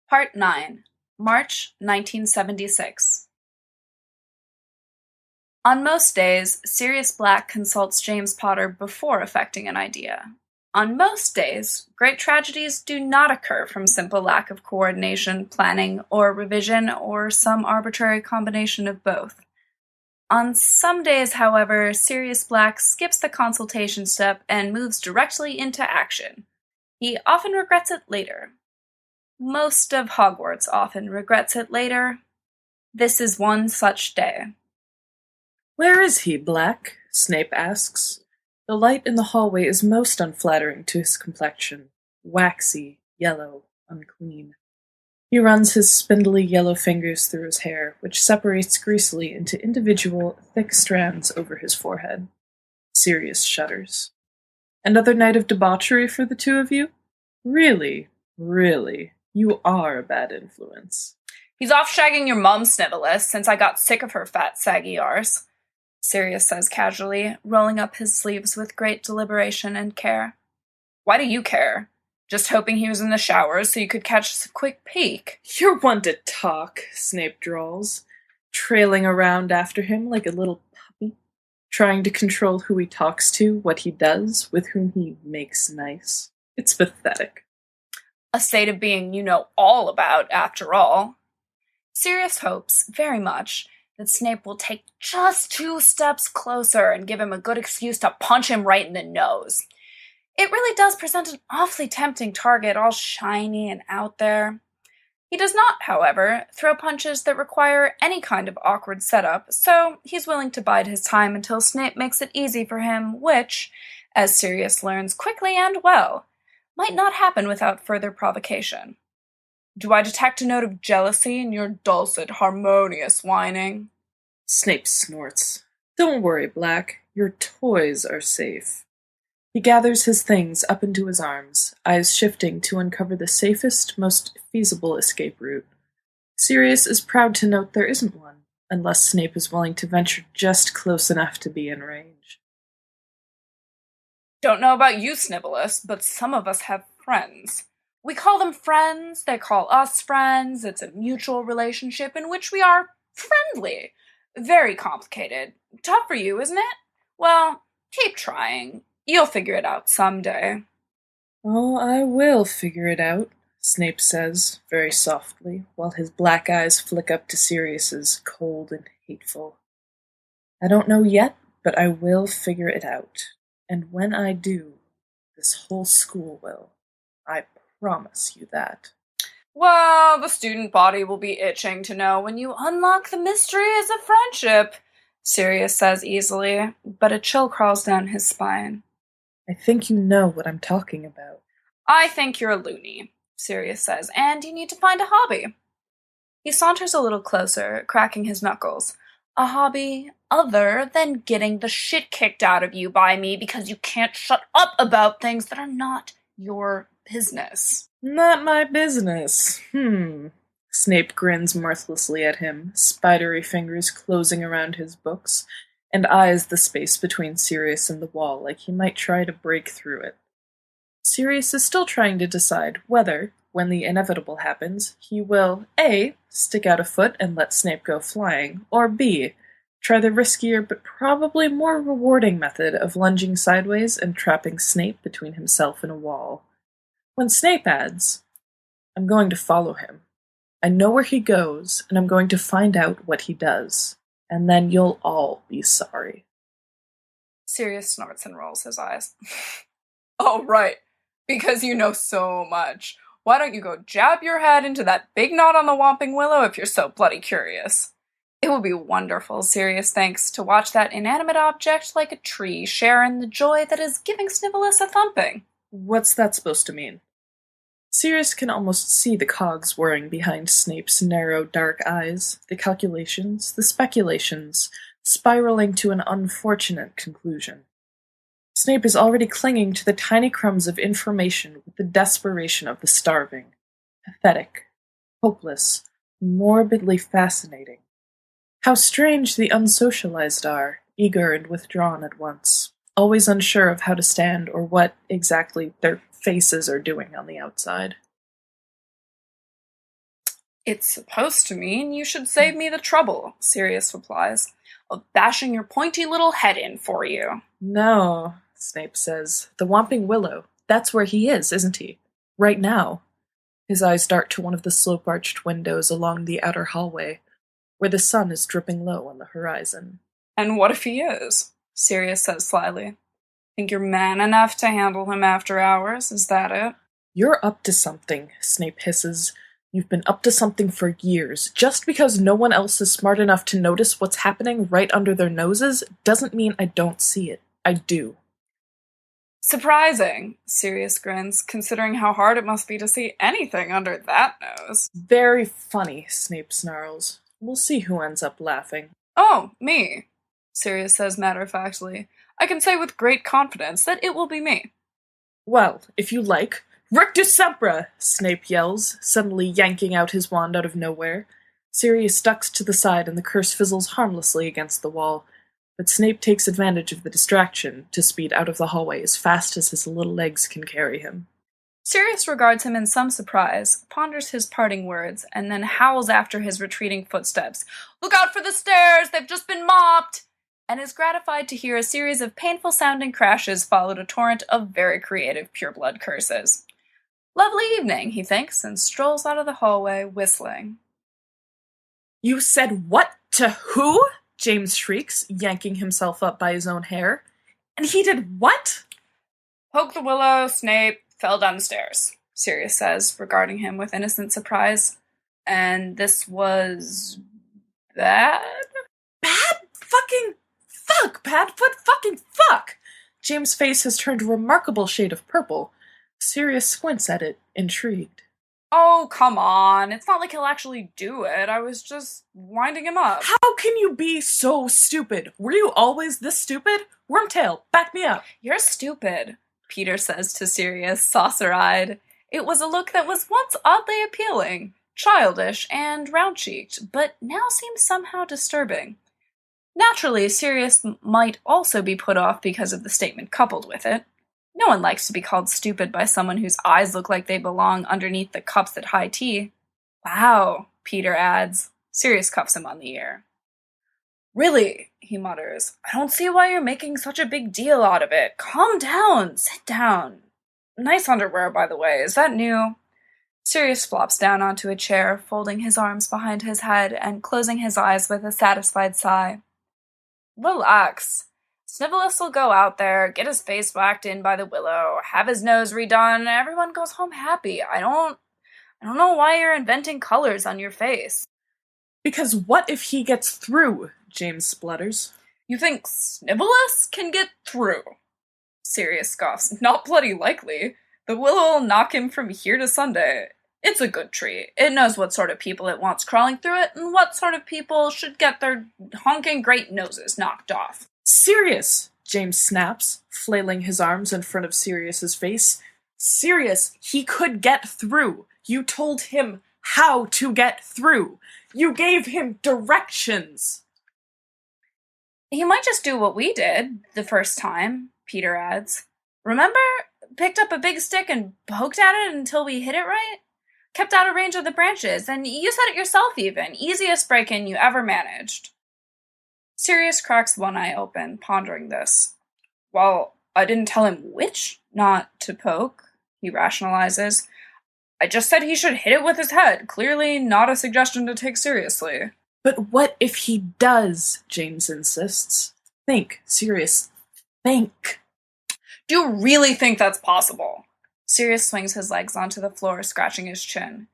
Part 9, March 1976. On most days, Sirius Black consults James Potter before effecting an idea. On most days, great tragedies do not occur from simple lack of coordination, planning, or revision, or some arbitrary combination of both. On some days, however, Sirius Black skips the consultation step and moves directly into action. He often regrets it later. Most of Hogwarts often regrets it later. This is one such day. "Where is he, Black?" Snape asks. The light in the hallway is most unflattering to his complexion. Waxy, yellow, unclean. He runs his spindly yellow fingers through his hair, which separates greasily into individual, thick strands over his forehead. Sirius shudders. "Another night of debauchery for the two of you? Really, really, you are a bad influence." "He's off shagging your mum, Snivellus, since I got sick of her fat, saggy arse," Sirius says casually, rolling up his sleeves with great deliberation and care. "Why do you care? Just hoping he was in the showers so you could catch a quick peek." "You're one to talk," Snape drawls, trailing around after him like a little puppy, trying to control who he talks to, what he does, with whom he makes nice. It's pathetic. A state of being you know all about, after all. Sirius hopes, very much, that Snape will take just 2 steps closer and give him a good excuse to punch him right in the nose. It really does present an awfully tempting target, all shiny and out there. He does not, however, throw punches that require any kind of awkward setup, so he's willing to bide his time until Snape makes it easy for him, which, as Sirius learns quickly and well, might not happen without further provocation. "Do I detect a note of jealousy in your dulcet, harmonious whining?" Snape snorts. "Don't worry, Black. Your toys are safe." He gathers his things up into his arms, eyes shifting to uncover the safest, most feasible escape route. Sirius is proud to note there isn't one, unless Snape is willing to venture just close enough to be in range. "Don't know about you, Snivellus, but some of us have friends. We call them friends, they call us friends. It's a mutual relationship in which we are friendly. Very complicated. Tough for you, isn't it? Well, keep trying. You'll figure it out someday." "Oh, I will figure it out," Snape says, very softly, while his black eyes flick up to Sirius's, cold and hateful. "I don't know yet, but I will figure it out. And when I do, this whole school will. I promise you that." "Well, the student body will be itching to know when you unlock the mysteries of friendship," Sirius says easily, but a chill crawls down his spine. "I think you know what I'm talking about." "I think you're a loony," Sirius says, "and you need to find a hobby." He saunters a little closer, cracking his knuckles. "A hobby other than getting the shit kicked out of you by me because you can't shut up about things that are not your business." "Not my business. Snape grins mirthlessly at him, spidery fingers closing around his books, and eyes the space between Sirius and the wall like he might try to break through it. Sirius is still trying to decide whether, when the inevitable happens, he will A. stick out a foot and let Snape go flying, or B. try the riskier but probably more rewarding method of lunging sideways and trapping Snape between himself and a wall. When Snape adds, "I'm going to follow him. I know where he goes, and I'm going to find out what he does. And then you'll all be sorry." Sirius snorts and rolls his eyes. "Oh, right. Because you know so much. Why don't you go jab your head into that big knot on the Whomping Willow if you're so bloody curious?" It would be wonderful, Sirius thinks, to watch that inanimate object like a tree share in the joy that is giving Snivellus a thumping. What's that supposed to mean? Sirius can almost see the cogs whirring behind Snape's narrow, dark eyes, the calculations, the speculations, spiraling to an unfortunate conclusion. Snape is already clinging to the tiny crumbs of information with the desperation of the starving. Pathetic, hopeless, morbidly fascinating. How strange the unsocialized are, eager and withdrawn at once, always unsure of how to stand or what, exactly, their faces are doing on the outside. It's supposed to mean you should save me the trouble, Sirius replies, of bashing your pointy little head in for you. No, Snape says. The Whomping Willow. That's where he is, isn't he? Right now. His eyes dart to one of the slope-arched windows along the outer hallway, where the sun is dripping low on the horizon. And what if he is? Sirius says slyly. Think you're man enough to handle him after hours? Is that it? You're up to something, Snape hisses. You've been up to something for years. Just because no one else is smart enough to notice what's happening right under their noses doesn't mean I don't see it. I do. Surprising, Sirius grins, considering how hard it must be to see anything under that nose. Very funny, Snape snarls. We'll see who ends up laughing. Oh, me, Sirius says matter-of-factly. I can say with great confidence that it will be me. Well, if you like. Rictus Sempra! Snape yells, suddenly yanking out his wand out of nowhere. Sirius ducks to the side and the curse fizzles harmlessly against the wall, but Snape takes advantage of the distraction to speed out of the hallway as fast as his little legs can carry him. Sirius regards him in some surprise, ponders his parting words, and then howls after his retreating footsteps. Look out for the stairs! They've just been mopped! And is gratified to hear a series of painful-sounding crashes followed a torrent of very creative pureblood curses. Lovely evening, he thinks, and strolls out of the hallway, whistling. You said what to who? James shrieks, yanking himself up by his own hair. And he did what? Poke the willow, Snape, fell down the stairs, Sirius says, regarding him with innocent surprise. And this was bad? Bad fucking fuck, Padfoot fucking fuck! James' face has turned a remarkable shade of purple. Sirius squints at it, intrigued. Oh, come on. It's not like he'll actually do it. I was just winding him up. How can you be so stupid? Were you always this stupid? Wormtail, back me up. You're stupid, Peter says to Sirius, saucer-eyed. It was a look that was once oddly appealing, childish, and round-cheeked, but now seems somehow disturbing. Naturally, Sirius might also be put off because of the statement coupled with it. No one likes to be called stupid by someone whose eyes look like they belong underneath the cups at high tea. Wow, Peter adds. Sirius cuffs him on the ear. Really, he mutters, I don't see why you're making such a big deal out of it. Calm down, sit down. Nice underwear, by the way, is that new? Sirius flops down onto a chair, folding his arms behind his head and closing his eyes with a satisfied sigh. Relax. Snivellus will go out there, get his face whacked in by the willow, have his nose redone, and everyone goes home happy. I don't know why you're inventing colors on your face. Because what if he gets through? James splutters. You think Snivellus can get through? Sirius scoffs. Not bloody likely. The willow will knock him from here to Sunday. It's a good tree. It knows what sort of people it wants crawling through it, and what sort of people should get their honking great noses knocked off. Sirius! James snaps, flailing his arms in front of Sirius's face. Sirius, he could get through. You told him how to get through. You gave him directions. He might just do what we did the first time, Peter adds. Remember? Picked up a big stick and poked at it until we hit it right? Kept out of range of the branches, and you said it yourself even. Easiest break-in you ever managed. Sirius cracks one eye open, pondering this. Well, I didn't tell him which not to poke, he rationalizes. I just said he should hit it with his head. Clearly not a suggestion to take seriously. But what if he does? James insists. Think, Sirius. Think. Do you really think that's possible? Sirius swings his legs onto the floor, scratching his chin.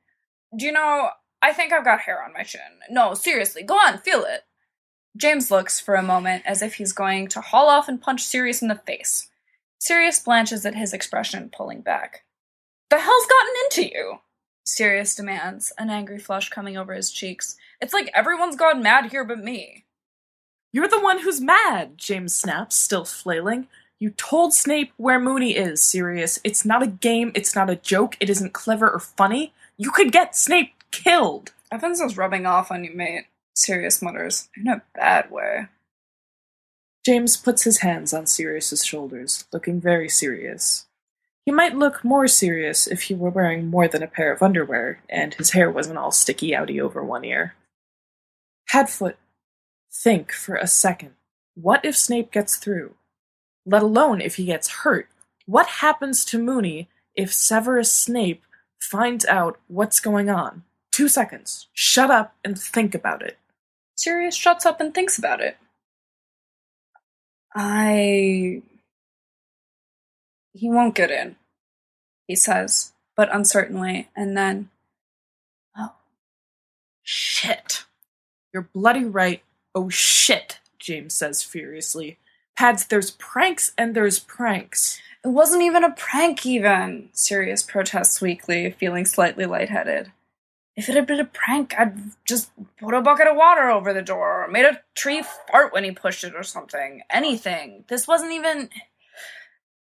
Do you know, I think I've got hair on my chin. No, seriously, go on, feel it. James looks for a moment as if he's going to haul off and punch Sirius in the face. Sirius blanches at his expression, pulling back. The hell's gotten into you? Sirius demands, an angry flush coming over his cheeks. It's like everyone's gone mad here but me. You're the one who's mad, James snaps, still flailing. You told Snape where Moony is, Sirius. It's not a game, it's not a joke, it isn't clever or funny. You could get Snape killed. Evans is rubbing off on you, mate, Sirius mutters, in a bad way. James puts his hands on Sirius's shoulders, looking very serious. He might look more serious if he were wearing more than a pair of underwear, and his hair wasn't all sticky outy over one ear. Hadfoot, think for a second. What if Snape gets through? Let alone if he gets hurt. What happens to Moony if Severus Snape finds out what's going on? 2 seconds. Shut up and think about it. Sirius shuts up and thinks about it. He won't get in, he says, but uncertainly, and then, oh, shit. You're bloody right. Oh shit, James says furiously. Pads, there's pranks and there's pranks. It wasn't even a prank, even, Sirius protests weakly, feeling slightly lightheaded. If it had been a prank, I'd just put a bucket of water over the door, or made a tree fart when he pushed it or something. Anything. This wasn't even...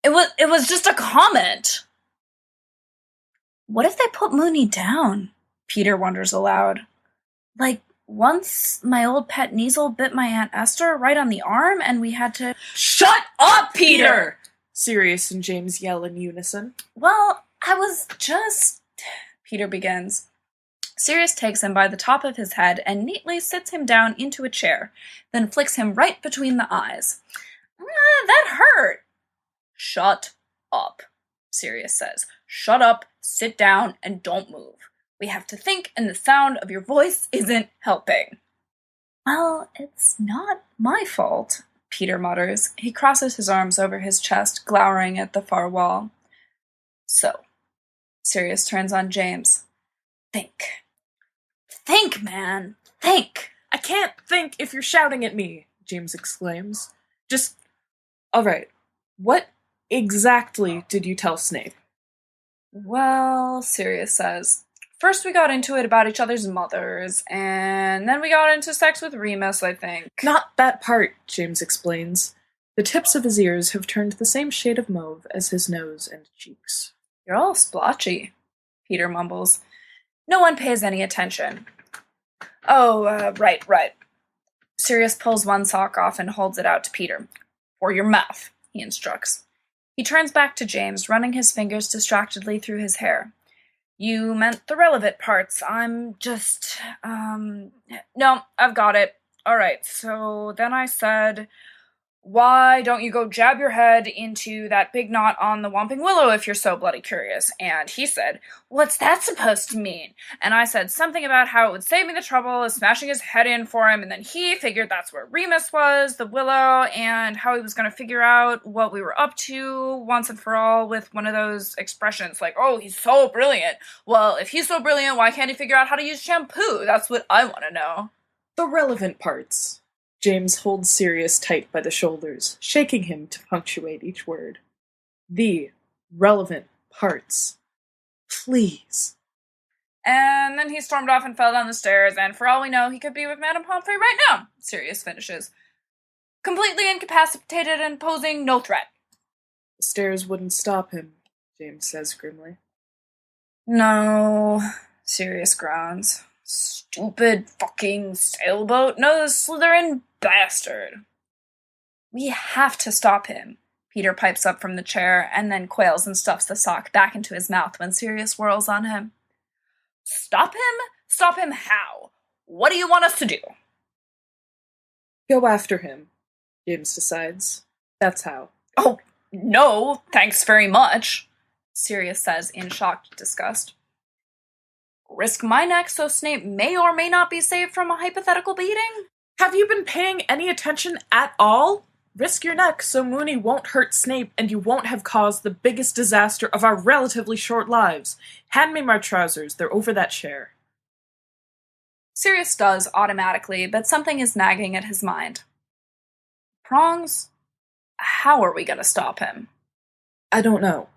It was just a comment. What if they put Moony down? Peter wonders aloud. Like, once my old pet Kneazle bit my Aunt Esther right on the arm, and we had to... Shut up, Peter! Sirius and James yell in unison. Well, I was just... Peter begins. Sirius takes him by the top of his head and neatly sits him down into a chair, then flicks him right between the eyes. That hurt! Shut up, Sirius says. Shut up, sit down, and don't move. We have to think, and the sound of your voice isn't helping. Well, it's not my fault, Peter mutters. He crosses his arms over his chest, glowering at the far wall. So, Sirius turns on James. Think. Think, man! Think! I can't think if you're shouting at me, James exclaims. Just... Alright, what exactly did you tell Snape? Well, Sirius says, first we got into it about each other's mothers, and then we got into sex with Remus, I think. Not that part, James explains. The tips of his ears have turned the same shade of mauve as his nose and cheeks. You're all splotchy, Peter mumbles. No one pays any attention. Oh, right. Sirius pulls one sock off and holds it out to Peter. For your mouth, he instructs. He turns back to James, running his fingers distractedly through his hair. You meant the relevant parts. I'm just, no, I've got it. All right, so then I said, why don't you go jab your head into that big knot on the Whomping Willow if you're so bloody curious? And he said, what's that supposed to mean? And I said something about how it would save me the trouble of smashing his head in for him, and then he figured that's where Remus was, the Willow, and how he was going to figure out what we were up to once and for all with one of those expressions like, oh, he's so brilliant. Well, if he's so brilliant, why can't he figure out how to use shampoo? That's what I want to know. The relevant parts. James holds Sirius tight by the shoulders, shaking him to punctuate each word. The relevant parts. Please. And then he stormed off and fell down the stairs, and for all we know, he could be with Madame Pomfrey right now, Sirius finishes. Completely incapacitated and posing no threat. The stairs wouldn't stop him, James says grimly. No, Sirius groans. Stupid fucking sailboat nose Slytherin bastard. We have to stop him, Peter pipes up from the chair and then quails and stuffs the sock back into his mouth when Sirius whirls on him. Stop him? Stop him how? What do you want us to do? Go after him, James decides. That's how. Oh, no, thanks very much, Sirius says in shocked disgust. Risk my neck so Snape may or may not be saved from a hypothetical beating? Have you been paying any attention at all? Risk your neck so Moony won't hurt Snape and you won't have caused the biggest disaster of our relatively short lives. Hand me my trousers, they're over that chair. Sirius does automatically, but something is nagging at his mind. Prongs? How are we going to stop him? I don't know,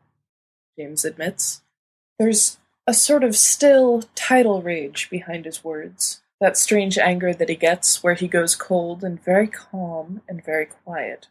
James admits. There's a sort of still, tidal rage behind his words. That strange anger that he gets where he goes cold and very calm and very quiet.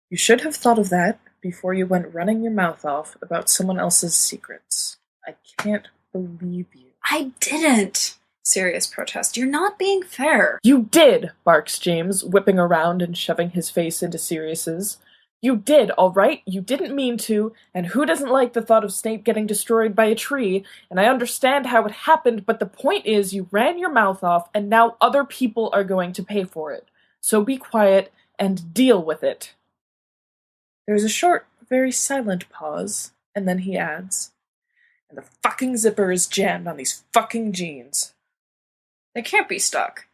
You should have thought of that before you went running your mouth off about someone else's secrets. I can't believe you. I didn't, Sirius protests. You're not being fair. You did, barks James, whipping around and shoving his face into Sirius's. You did, all right? You didn't mean to, and who doesn't like the thought of Snape getting destroyed by a tree? And I understand how it happened, but the point is you ran your mouth off, and now other people are going to pay for it. So be quiet and deal with it. There's a short, very silent pause, and then he adds, and the fucking zipper is jammed on these fucking jeans. They can't be stuck.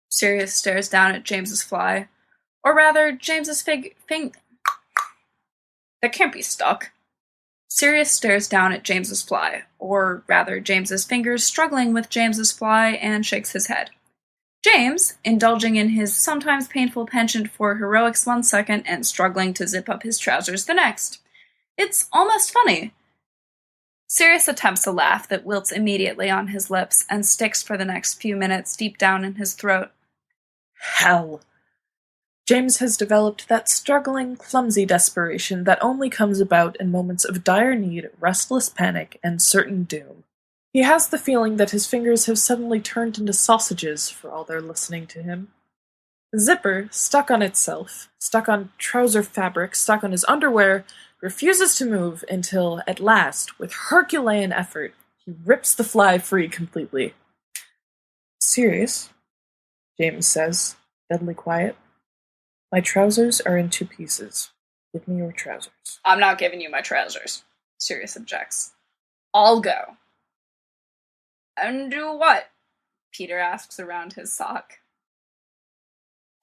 Sirius stares down at James's fly. Or rather, James's That can't be stuck. Sirius stares down at James's fly, or rather James's fingers struggling with James's fly, and shakes his head. James, indulging in his sometimes painful penchant for heroics 1 second and struggling to zip up his trousers the next. It's almost funny. Sirius attempts a laugh that wilts immediately on his lips and sticks for the next few minutes deep down in his throat. Hell. James has developed that struggling, clumsy desperation that only comes about in moments of dire need, restless panic, and certain doom. He has the feeling that his fingers have suddenly turned into sausages for all they're listening to him. The zipper, stuck on itself, stuck on trouser fabric, stuck on his underwear, refuses to move until, at last, with Herculean effort, he rips the fly free completely. Sirius, James says, deadly quiet. My trousers are in 2 pieces. Give me your trousers. I'm not giving you my trousers, Sirius objects. I'll go. And do what? Peter asks around his sock.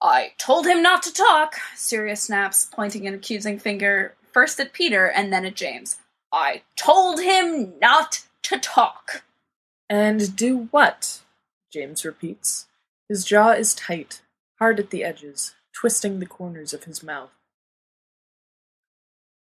I told him not to talk, Sirius snaps, pointing an accusing finger first at Peter and then at James. I told him not to talk. And do what? James repeats. His jaw is tight, hard at the edges, twisting the corners of his mouth.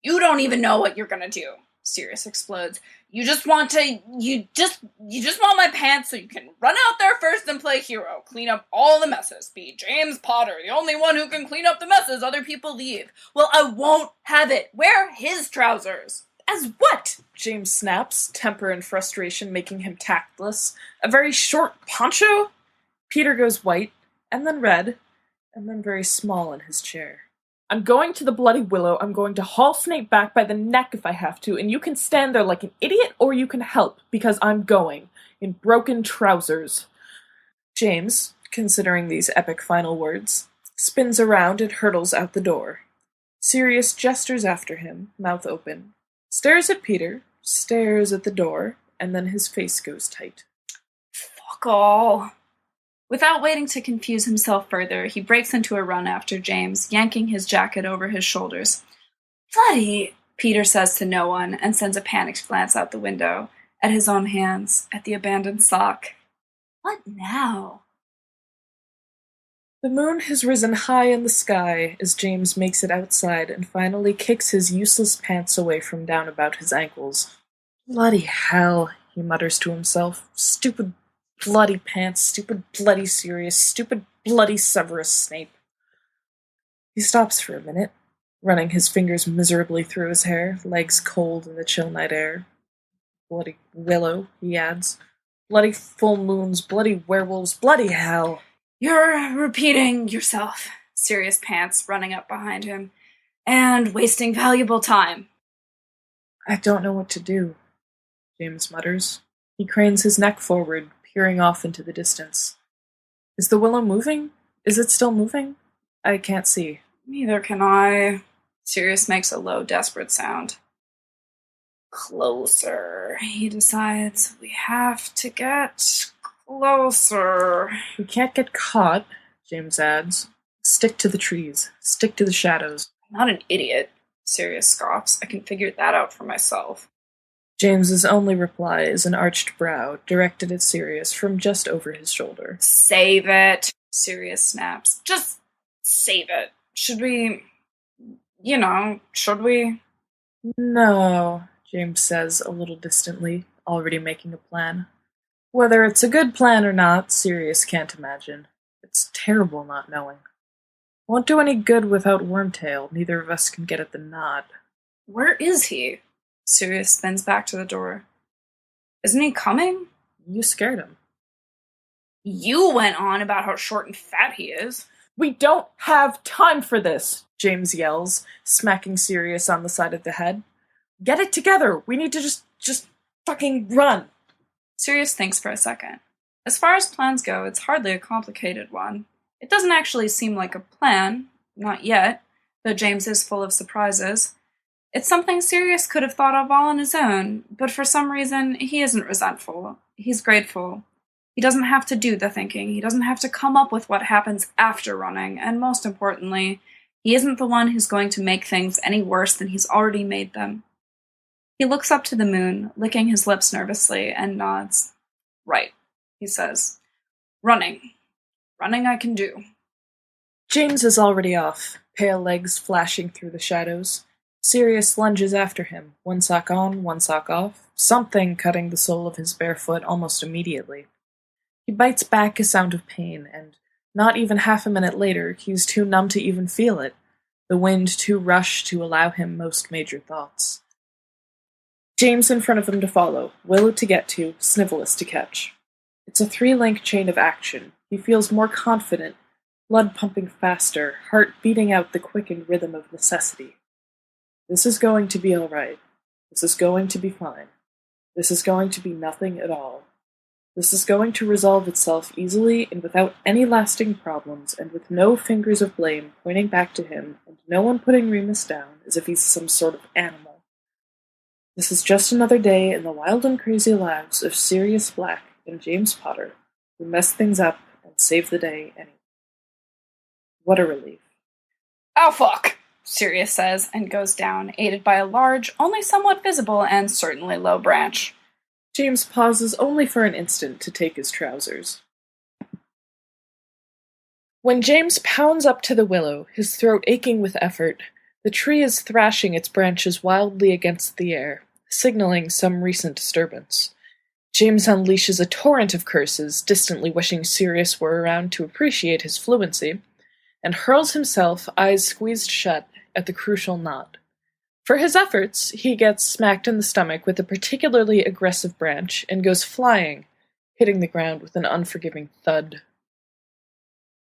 You don't even know what you're gonna do, Sirius explodes. You just want my pants so you can run out there first and play hero, clean up all the messes, be James Potter, the only one who can clean up the messes other people leave. Well, I won't have it. Wear his trousers. As what? James snaps, temper and frustration making him tactless. A very short poncho? Peter goes white, and then red, and then very small in his chair. I'm going to the Bloody Willow. I'm going to haul Snape back by the neck if I have to, and you can stand there like an idiot or you can help, because I'm going, in broken trousers. James, considering these epic final words, spins around and hurtles out the door. Sirius gestures after him, mouth open, stares at Peter, stares at the door, and then his face goes tight. Fuck all. Without waiting to confuse himself further, he breaks into a run after James, yanking his jacket over his shoulders. Bloody, Peter says to no one, and sends a panicked glance out the window, at his own hands, at the abandoned sock. What now? The moon has risen high in the sky as James makes it outside and finally kicks his useless pants away from down about his ankles. Bloody hell, he mutters to himself. Stupid bloody pants, stupid bloody Sirius, stupid bloody Severus Snape. He stops for a minute, running his fingers miserably through his hair, legs cold in the chill night air. Bloody willow, he adds. Bloody full moons, bloody werewolves, bloody hell. You're repeating yourself, Sirius pants, running up behind him, and wasting valuable time. I don't know what to do, James mutters. He cranes his neck forward, peering off into the distance. Is the willow moving? Is it still moving? I can't see. Neither can I. Sirius makes a low, desperate sound. Closer, he decides. We have to get closer. We can't get caught, James adds. Stick to the trees. Stick to the shadows. I'm not an idiot, Sirius scoffs. I can figure that out for myself. James's only reply is an arched brow, directed at Sirius from just over his shoulder. Save it, Sirius snaps. Just save it. Should we... should we? No, James says a little distantly, already making a plan. Whether it's a good plan or not, Sirius can't imagine. It's terrible not knowing. Won't do any good without Wormtail. Neither of us can get at the nod. Where is he? Sirius spins back to the door. Isn't he coming? You scared him. You went on about how short and fat he is. We don't have time for this, James yells, smacking Sirius on the side of the head. Get it together! We need to just fucking run! Sirius thinks for a second. As far as plans go, it's hardly a complicated one. It doesn't actually seem like a plan, not yet, though James is full of surprises. It's something Sirius could have thought of all on his own, but for some reason, he isn't resentful. He's grateful. He doesn't have to do the thinking. He doesn't have to come up with what happens after running, and most importantly, he isn't the one who's going to make things any worse than he's already made them. He looks up to the moon, licking his lips nervously, and nods. Right, he says. Running. Running I can do. James is already off, pale legs flashing through the shadows. Sirius lunges after him, one sock on, one sock off, something cutting the sole of his bare foot almost immediately. He bites back a sound of pain, and not even half a minute later, he's too numb to even feel it, the wind too rushed to allow him most major thoughts. James in front of him to follow, Willow to get to, Snivelus to catch. It's a 3-link chain of action. He feels more confident, blood pumping faster, heart beating out the quickened rhythm of necessity. This is going to be all right. This is going to be fine. This is going to be nothing at all. This is going to resolve itself easily and without any lasting problems, and with no fingers of blame pointing back to him, and no one putting Remus down as if he's some sort of animal. This is just another day in the wild and crazy lives of Sirius Black and James Potter, who messed things up and saved the day anyway. What a relief. Oh fuck, Sirius says, and goes down, aided by a large, only somewhat visible, and certainly low branch. James pauses only for an instant to take his trousers. When James pounds up to the willow, his throat aching with effort, the tree is thrashing its branches wildly against the air, signaling some recent disturbance. James unleashes a torrent of curses, distantly wishing Sirius were around to appreciate his fluency, and hurls himself, eyes squeezed shut, at the crucial knot. For his efforts, he gets smacked in the stomach with a particularly aggressive branch and goes flying, hitting the ground with an unforgiving thud.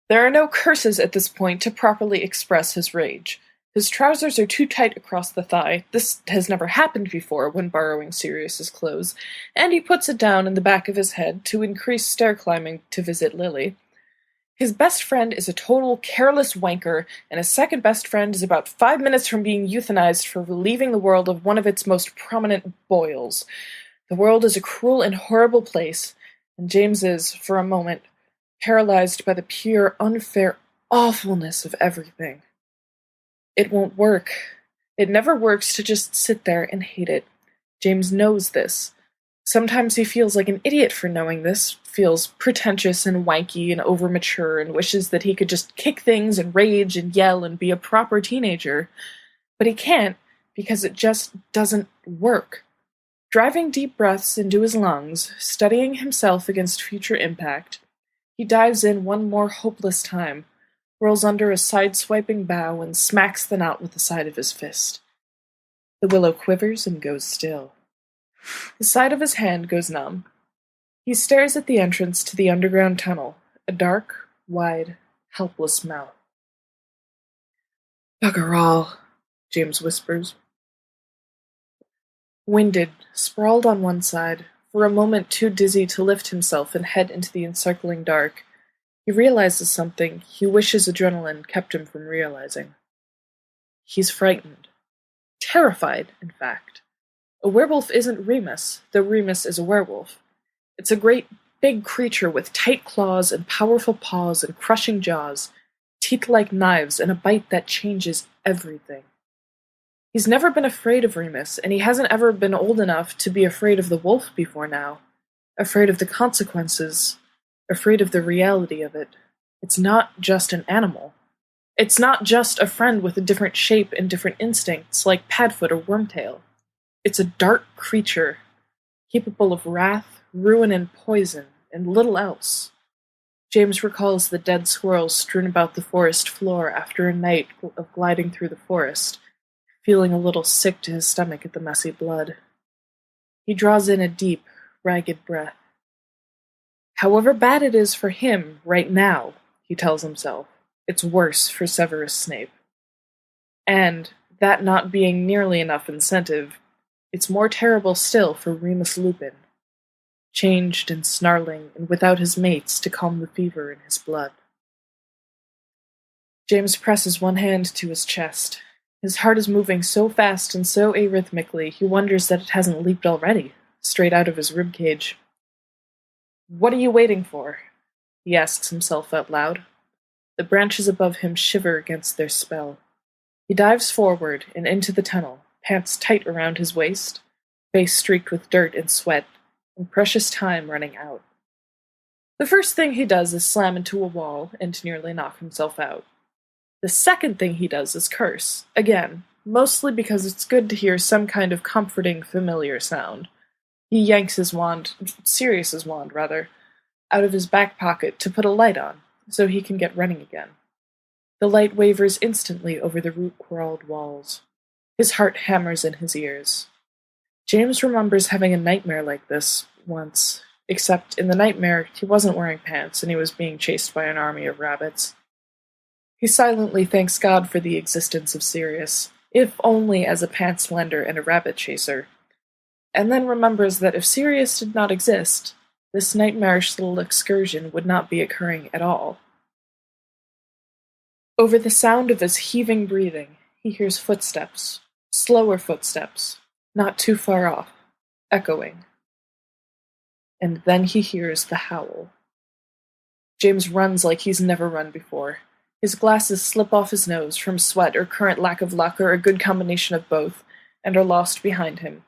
There are no curses at this point to properly express his rage. His trousers are too tight across the thigh. This has never happened before when borrowing Sirius's clothes, and he puts it down in the back of his head to increase stair-climbing to visit Lily. His best friend is a total careless wanker, and his second best friend is about 5 minutes from being euthanized for relieving the world of one of its most prominent boils. The world is a cruel and horrible place, and James is, for a moment, paralyzed by the pure, unfair awfulness of everything. It won't work. It never works to just sit there and hate it. James knows this. Sometimes he feels like an idiot for knowing this, feels pretentious and wanky and overmature, and wishes that he could just kick things and rage and yell and be a proper teenager. But he can't, because it just doesn't work. Driving deep breaths into his lungs, studying himself against future impact, he dives in one more hopeless time, rolls under a side-swiping bough and smacks the knot with the side of his fist. The willow quivers and goes still. The side of his hand goes numb. He stares at the entrance to the underground tunnel, a dark, wide, helpless mouth. "Bugger all," James whispers. Winded, sprawled on one side, for a moment too dizzy to lift himself and head into the encircling dark, he realizes something he wishes adrenaline kept him from realizing. He's frightened. Terrified, in fact. A werewolf isn't Remus, though Remus is a werewolf. It's a great, big creature with tight claws and powerful paws and crushing jaws, teeth like knives and a bite that changes everything. He's never been afraid of Remus, and he hasn't ever been old enough to be afraid of the wolf before now. Afraid of the consequences. Afraid of the reality of it. It's not just an animal. It's not just a friend with a different shape and different instincts, like Padfoot or Wormtail. It's a dark creature, capable of wrath, ruin, and poison, and little else. James recalls the dead squirrels strewn about the forest floor after a night of gliding through the forest, feeling a little sick to his stomach at the messy blood. He draws in a deep, ragged breath. However bad it is for him right now, he tells himself, it's worse for Severus Snape. And, that not being nearly enough incentive, it's more terrible still for Remus Lupin, changed and snarling and without his mates to calm the fever in his blood. James presses one hand to his chest. His heart is moving so fast and so arrhythmically, he wonders that it hasn't leaped already, straight out of his ribcage. "What are you waiting for?" he asks himself out loud. The branches above him shiver against their spell. He dives forward and into the tunnel, pants tight around his waist, face streaked with dirt and sweat, and precious time running out. The first thing he does is slam into a wall and nearly knock himself out. The second thing he does is curse, again, mostly because it's good to hear some kind of comforting, familiar sound. He yanks his wand, Sirius's wand, rather, out of his back pocket to put a light on, so he can get running again. The light wavers instantly over the root-crawled walls. His heart hammers in his ears. James remembers having a nightmare like this once, except in the nightmare he wasn't wearing pants and he was being chased by an army of rabbits. He silently thanks God for the existence of Sirius, if only as a pants lender and a rabbit chaser, and then remembers that if Sirius did not exist, this nightmarish little excursion would not be occurring at all. Over the sound of his heaving breathing, he hears footsteps, slower footsteps, not too far off, echoing. And then he hears the howl. James runs like he's never run before. His glasses slip off his nose from sweat or current lack of luck or a good combination of both, and are lost behind him.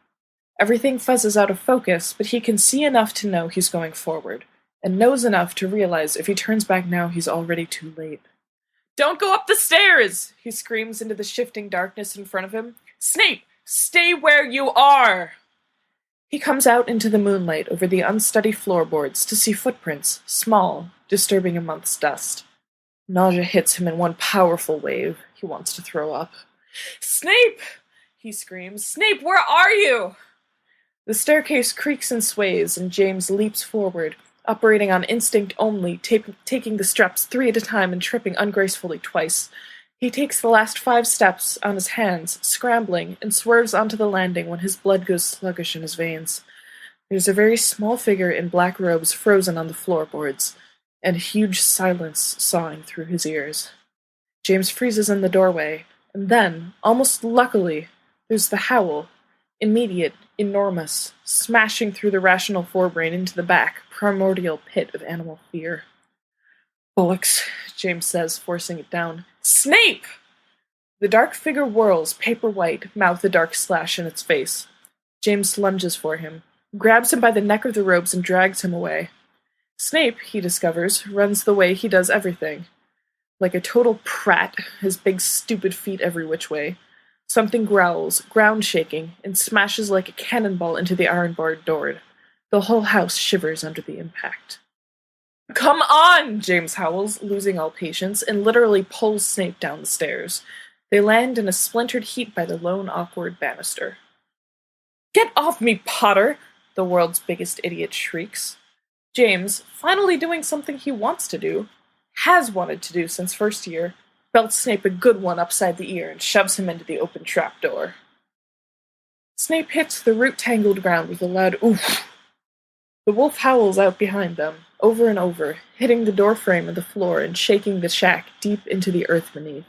Everything fuzzes out of focus, but he can see enough to know he's going forward, and knows enough to realize if he turns back now he's already too late. "Don't go up the stairs!" he screams into the shifting darkness in front of him. "Snape, stay where you are!" He comes out into the moonlight over the unsteady floorboards to see footprints, small, disturbing a month's dust. Nausea hits him in one powerful wave. He wants to throw up. "Snape!" he screams. "Snape, where are you?" The staircase creaks and sways, and James leaps forward, operating on instinct only, taking the steps 3 at a time and tripping ungracefully twice. He takes the last 5 steps on his hands, scrambling, and swerves onto the landing when his blood goes sluggish in his veins. There's a very small figure in black robes frozen on the floorboards, and huge silence sawing through his ears. James freezes in the doorway, and then, almost luckily, there's the howl, immediate, enormous, smashing through the rational forebrain into the back, primordial pit of animal fear. "Bullocks," James says, forcing it down. "Snape!" The dark figure whirls, paper white, mouth a dark slash in its face. James lunges for him, grabs him by the neck of the robes and drags him away. Snape, he discovers, runs the way he does everything. Like a total prat, his big stupid feet every which way. Something growls, ground shaking, and smashes like a cannonball into the iron-barred door. The whole house shivers under the impact. "Come on!" James howls, losing all patience, and literally pulls Snape down the stairs. They land in a splintered heap by the lone awkward banister. "Get off me, Potter!" the world's biggest idiot shrieks. James, finally doing something he wants to do, has wanted to do since first year, belts Snape a good one upside the ear and shoves him into the open trapdoor. Snape hits the root-tangled ground with a loud oof. The wolf howls out behind them, over and over, hitting the doorframe and the floor and shaking the shack deep into the earth beneath.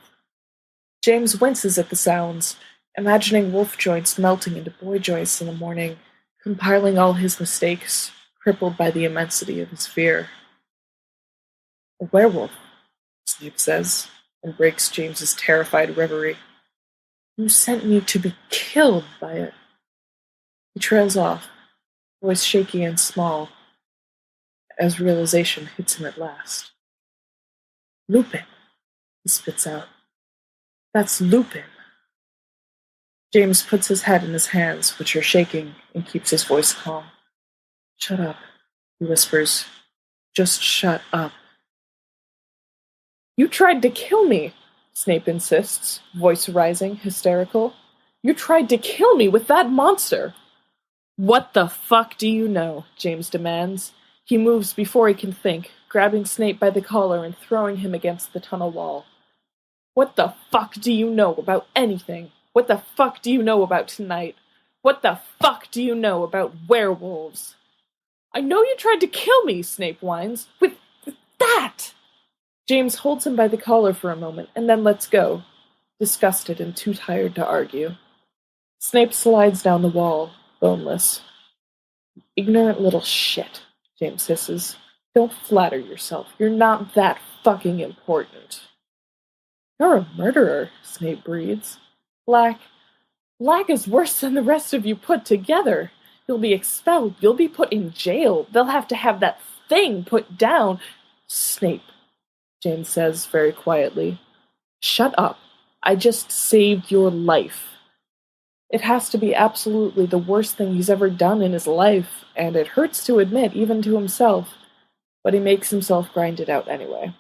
James winces at the sounds, imagining wolf joints melting into boy joints in the morning, compiling all his mistakes, crippled by the immensity of his fear. "A werewolf," Snape says, and breaks James's terrified reverie. "You sent me to be killed by it." He trails off, voice shaky and small, as realization hits him at last. "Lupin," he spits out. "That's Lupin." James puts his head in his hands, which are shaking, and keeps his voice calm. "Shut up," he whispers. "Just shut up." "You tried to kill me," Snape insists, voice rising, hysterical. "You tried to kill me with that monster." "What the fuck do you know?" James demands. He moves before he can think, grabbing Snape by the collar and throwing him against the tunnel wall. What the fuck do you know about anything? What the fuck do you know about tonight? What the fuck do you know about werewolves? I know you tried to kill me, Snape whines. With that! James holds him by the collar for a moment, and then lets go, disgusted and too tired to argue. Snape slides down the wall, boneless. Ignorant little shit, James hisses. Don't flatter yourself. You're not that fucking important. You're a murderer, Snape breathes. Black is worse than the rest of you put together. You'll be expelled. You'll be put in jail. They'll have to have that thing put down. Snape, James says very quietly. Shut up. I just saved your life. It has to be absolutely the worst thing he's ever done in his life, and it hurts to admit, even to himself, but he makes himself grind it out anyway.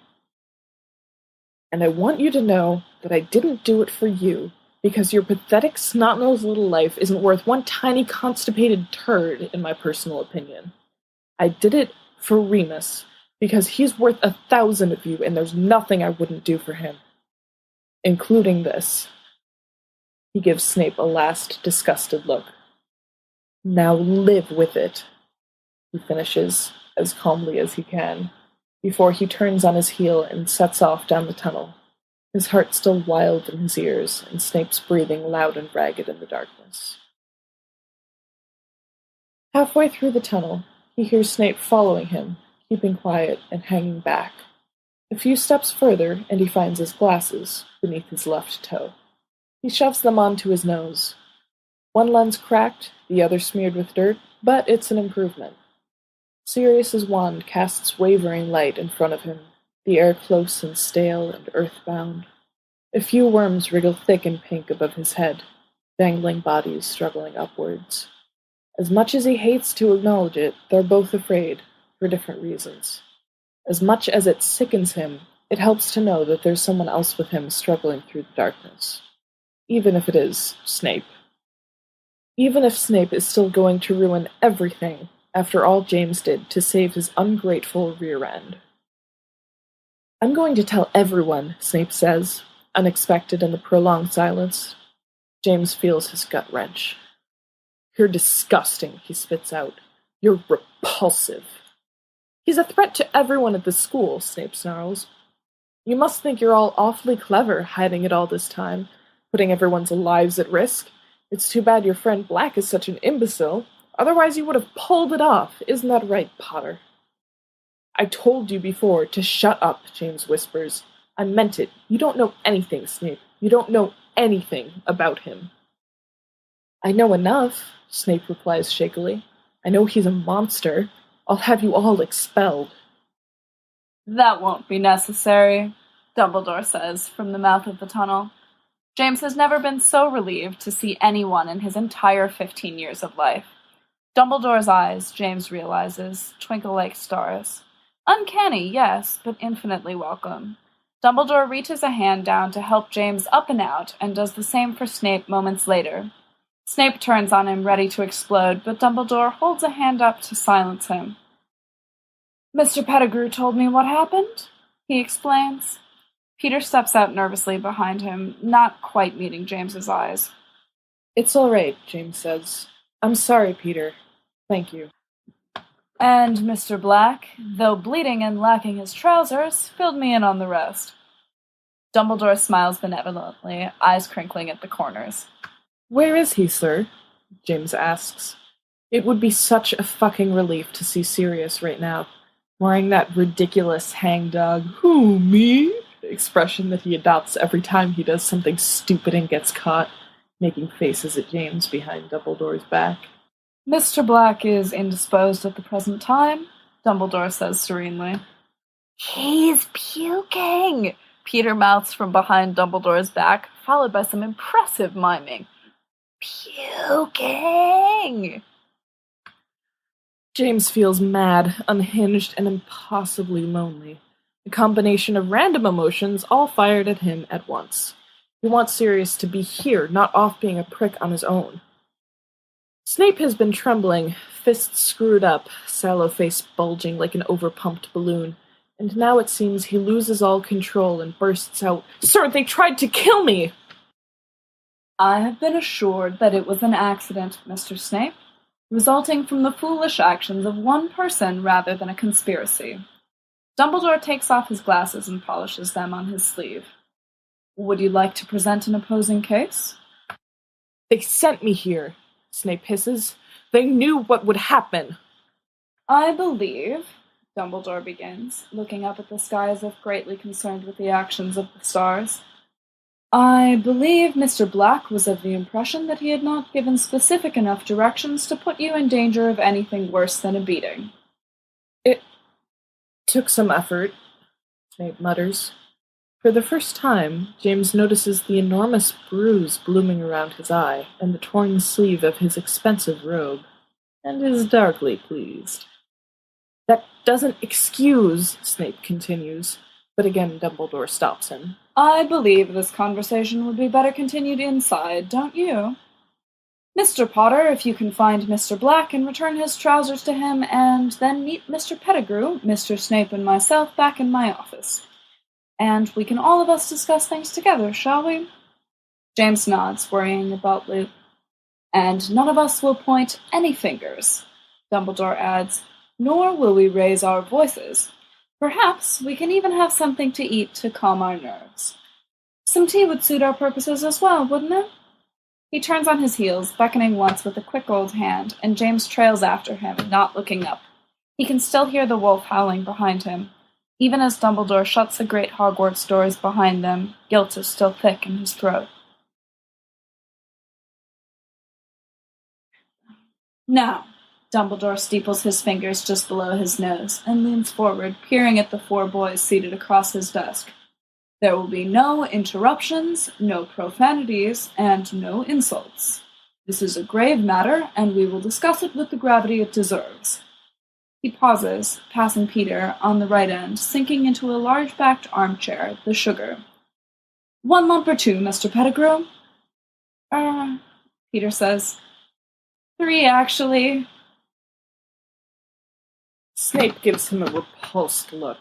And I want you to know that I didn't do it for you, because your pathetic, snot-nosed little life isn't worth one tiny constipated turd, in my personal opinion. I did it for Remus, because he's worth 1,000 of you, and there's nothing I wouldn't do for him. Including this. He gives Snape a last disgusted look. Now live with it, he finishes, as calmly as he can, before he turns on his heel and sets off down the tunnel, his heart still wild in his ears, and Snape's breathing loud and ragged in the darkness. Halfway through the tunnel, he hears Snape following him, keeping quiet and hanging back. A few steps further, and he finds his glasses beneath his left toe. He shoves them onto his nose. One lens cracked, the other smeared with dirt, but it's an improvement. Sirius's wand casts wavering light in front of him, the air close and stale and earthbound. A few worms wriggle thick and pink above his head, dangling bodies struggling upwards. As much as he hates to acknowledge it, they're both afraid, for different reasons. As much as it sickens him, it helps to know that there's someone else with him struggling through the darkness. Even if it is Snape. Even if Snape is still going to ruin everything after all James did to save his ungrateful rear end. I'm going to tell everyone, Snape says, unexpected in the prolonged silence. James feels his gut wrench. You're disgusting, he spits out. You're repulsive. He's a threat to everyone at the school, Snape snarls. You must think you're all awfully clever, hiding it all this time, putting everyone's lives at risk. It's too bad your friend Black is such an imbecile. Otherwise you would have pulled it off. Isn't that right, Potter? I told you before to shut up, James whispers. I meant it. You don't know anything, Snape. You don't know anything about him. I know enough, Snape replies shakily. I know he's a monster. I'll have you all expelled. That won't be necessary, Dumbledore says from the mouth of the tunnel. James has never been so relieved to see anyone in his entire 15 years of life. Dumbledore's eyes, James realizes, twinkle like stars. Uncanny, yes, but infinitely welcome. Dumbledore reaches a hand down to help James up and out, and does the same for Snape moments later. Snape turns on him, ready to explode, but Dumbledore holds a hand up to silence him. Mr. Pettigrew told me what happened, he explains. Peter steps out nervously behind him, not quite meeting James's eyes. It's all right, James says. I'm sorry, Peter. Thank you. And Mr. Black, though bleeding and lacking his trousers, filled me in on the rest. Dumbledore smiles benevolently, eyes crinkling at the corners. Where is he, sir? James asks. It would be such a fucking relief to see Sirius right now, wearing that ridiculous hangdog, who, me? Expression that he adopts every time he does something stupid and gets caught, making faces at James behind Dumbledore's back. Mr. Black is indisposed at the present time, Dumbledore says serenely. He's puking, Peter mouths from behind Dumbledore's back, followed by some impressive miming. Puking! James feels mad, unhinged, and impossibly lonely. A combination of random emotions all fired at him at once. He wants Sirius to be here, not off being a prick on his own. Snape has been trembling, fists screwed up, sallow face bulging like an overpumped balloon, And now it seems he loses all control and bursts out, "Sir, they tried to kill me!" I have been assured that it was an accident, Mr. Snape, resulting from the foolish actions of one person rather than a conspiracy. Dumbledore takes off his glasses and polishes them on his sleeve. Would you like to present an opposing case? "They sent me here," Snape hisses. "They knew what would happen." I believe, Dumbledore begins, looking up at the sky as if greatly concerned with the actions of the stars. I believe Mr. Black was of the impression that he had not given specific enough directions to put you in danger of anything worse than a beating. "It took some effort," Snape mutters. For the first time, James notices the enormous bruise blooming around his eye and the torn sleeve of his expensive robe, and is darkly pleased. "That doesn't excuse," Snape continues, but again Dumbledore stops him. I believe this conversation would be better continued inside, don't you? Mr. Potter, if you can find Mr. Black and return his trousers to him, and then meet Mr. Pettigrew, Mr. Snape, and myself back in my office. And we can all of us discuss things together, shall we?" James nods, worrying about Luke. "And none of us will point any fingers," Dumbledore adds, "nor will we raise our voices. Perhaps we can even have something to eat to calm our nerves. Some tea would suit our purposes as well, wouldn't it?" He turns on his heels, beckoning once with a quick old hand, and James trails after him, not looking up. He can still hear the wolf howling behind him. Even as Dumbledore shuts the great Hogwarts doors behind them, guilt is still thick in his throat. Now, Dumbledore steeples his fingers just below his nose and leans forward, peering at the four boys seated across his desk. There will be no interruptions, no profanities, and no insults. This is a grave matter, and we will discuss it with the gravity it deserves. He pauses, passing Peter on the right end, sinking into a large-backed armchair, the sugar. 1 lump or 2, Mr. Pettigrew? Peter says. 3, actually. Snape gives him a repulsed look.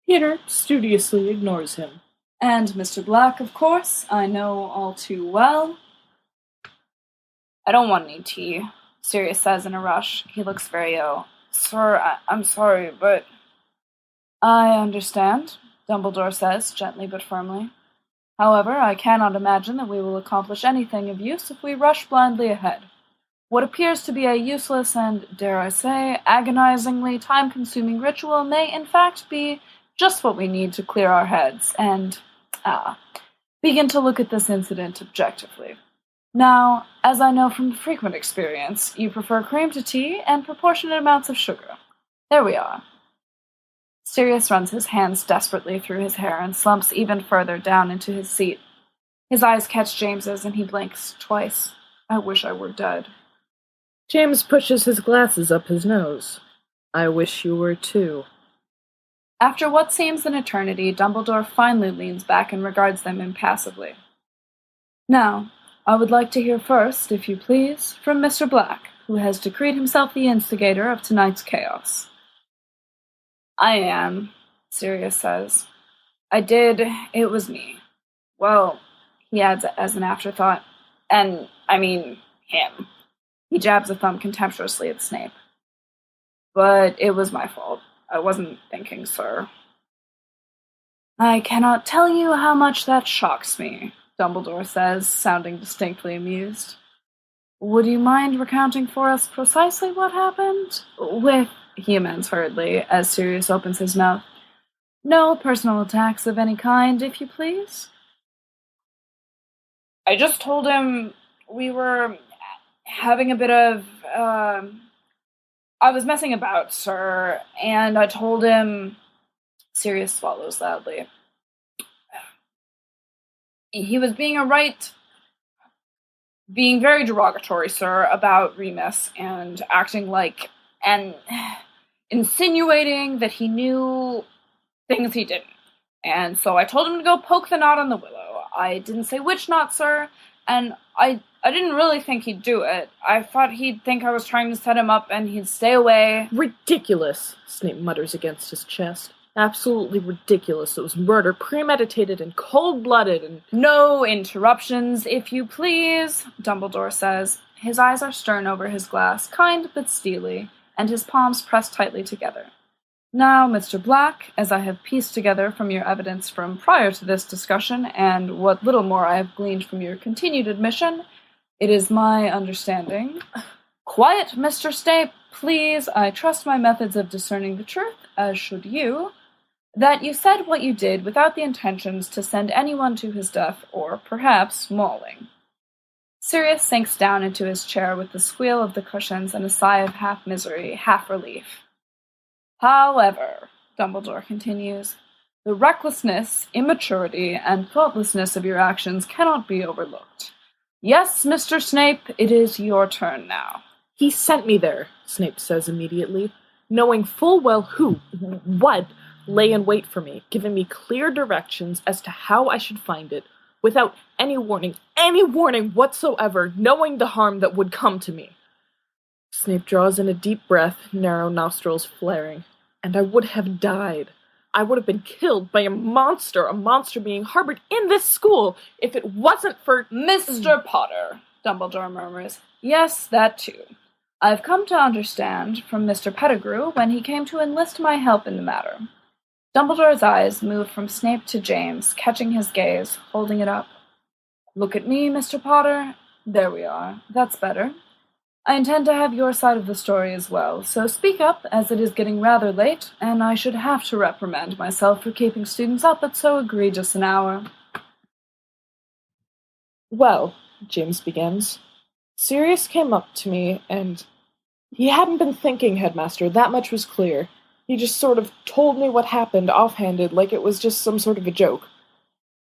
Peter studiously ignores him. And Mr. Black, of course, I know all too well. I don't want any tea, Sirius says in a rush. He looks very ill. Sir, I'm sorry, but... I understand, Dumbledore says, gently but firmly. However, I cannot imagine that we will accomplish anything of use if we rush blindly ahead. What appears to be a useless and, dare I say, agonizingly time-consuming ritual may in fact be just what we need to clear our heads and, begin to look at this incident objectively. Now, as I know from frequent experience, you prefer cream to tea and proportionate amounts of sugar. There we are. Sirius runs his hands desperately through his hair and slumps even further down into his seat. His eyes catch James's and he blinks twice. I wish I were dead. James pushes his glasses up his nose. I wish you were too. After what seems an eternity, Dumbledore finally leans back and regards them impassively. Now, I would like to hear first, if you please, from Mr. Black, who has decreed himself the instigator of tonight's chaos. I am, Sirius says. I did. It was me. Well, he adds as an afterthought. And, I mean, him. He jabs a thumb contemptuously at Snape. But it was my fault. I wasn't thinking, sir. I cannot tell you how much that shocks me, Dumbledore says, sounding distinctly amused. Would you mind recounting for us precisely what happened? With, he amends hurriedly, as Sirius opens his mouth. No personal attacks of any kind, if you please. I just told him we were having a bit of, I was messing about, sir, and I told him... Sirius swallows loudly. He was being very derogatory, sir, about Remus, and acting like, and insinuating that he knew things he didn't. And so I told him to go poke the knot on the willow. I didn't say which knot, sir, and I didn't really think he'd do it. I thought he'd think I was trying to set him up and he'd stay away. Ridiculous, Snape mutters against his chest. Absolutely ridiculous. It was murder, premeditated and cold-blooded, and— No interruptions, if you please, Dumbledore says. His eyes are stern over his glass, kind but steely, and his palms pressed tightly together. Now, Mr. Black, as I have pieced together from your evidence from prior to this discussion, and what little more I have gleaned from your continued admission, it is my understanding— Quiet, Mr. Snape, please, I trust my methods of discerning the truth, as should you— that you said what you did without the intentions to send anyone to his death, or perhaps mauling. Sirius sinks down into his chair with the squeal of the cushions and a sigh of half misery, half relief. However, Dumbledore continues, the recklessness, immaturity, and thoughtlessness of your actions cannot be overlooked. Yes, Mr. Snape, it is your turn now. He sent me there, Snape says immediately, knowing full well what lay in wait for me, giving me clear directions as to how I should find it, without any warning whatsoever, knowing the harm that would come to me. Snape draws in a deep breath, narrow nostrils flaring. And I would have died. I would have been killed by a monster being harbored in this school, if it wasn't for— Mr. Potter, Dumbledore murmurs. Yes, that too. I've come to understand from Mr. Pettigrew when he came to enlist my help in the matter. Dumbledore's eyes move from Snape to James, catching his gaze, holding it up. Look at me, Mr. Potter. There we are. That's better. I intend to have your side of the story as well, so speak up, as it is getting rather late, and I should have to reprimand myself for keeping students up at so egregious an hour. Well, James begins, Sirius came up to me, and he hadn't been thinking, Headmaster, that much was clear. He just sort of told me what happened offhanded, like it was just some sort of a joke.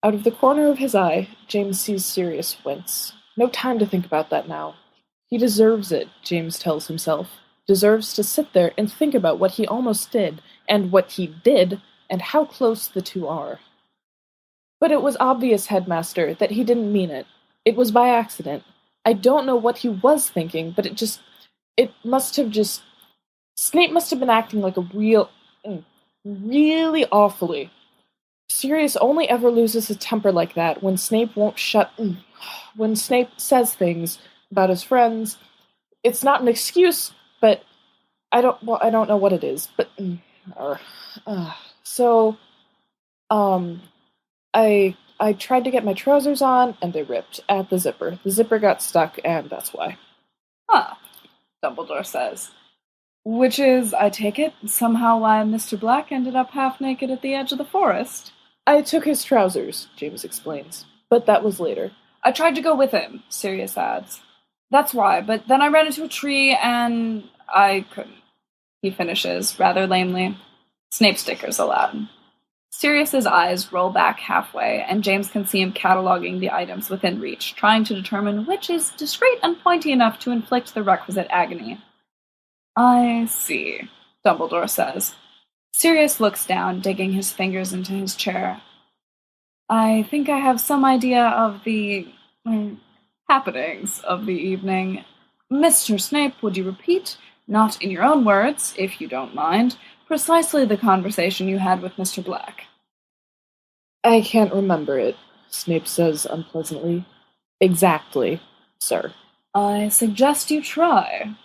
Out of the corner of his eye, James sees Sirius wince. No time to think about that now. He deserves it, James tells himself. Deserves to sit there and think about what he almost did, and what he did, and how close the two are. But it was obvious, Headmaster, that he didn't mean it. It was by accident. I don't know what he was thinking, but Snape must have been acting like really awfully. Sirius only ever loses his temper like that when Snape when Snape says things about his friends. It's not an excuse, but I don't know what it is, but I tried to get my trousers on, and they ripped at the zipper. The zipper got stuck, and that's why. Dumbledore says. Which is, I take it, somehow why Mr. Black ended up half-naked at the edge of the forest. I took his trousers, James explains, but that was later. I tried to go with him, Sirius adds. That's why, but then I ran into a tree, and I couldn't. He finishes, rather lamely. Snape stickers aloud. Sirius's eyes roll back halfway, and James can see him cataloging the items within reach, trying to determine which is discreet and pointy enough to inflict the requisite agony. I see, Dumbledore says. Sirius looks down, digging his fingers into his chair. I think I have some idea of the happenings of the evening. Mr. Snape, would you repeat, not in your own words, if you don't mind, precisely the conversation you had with Mr. Black? I can't remember it, Snape says unpleasantly. Exactly, sir. I suggest you try.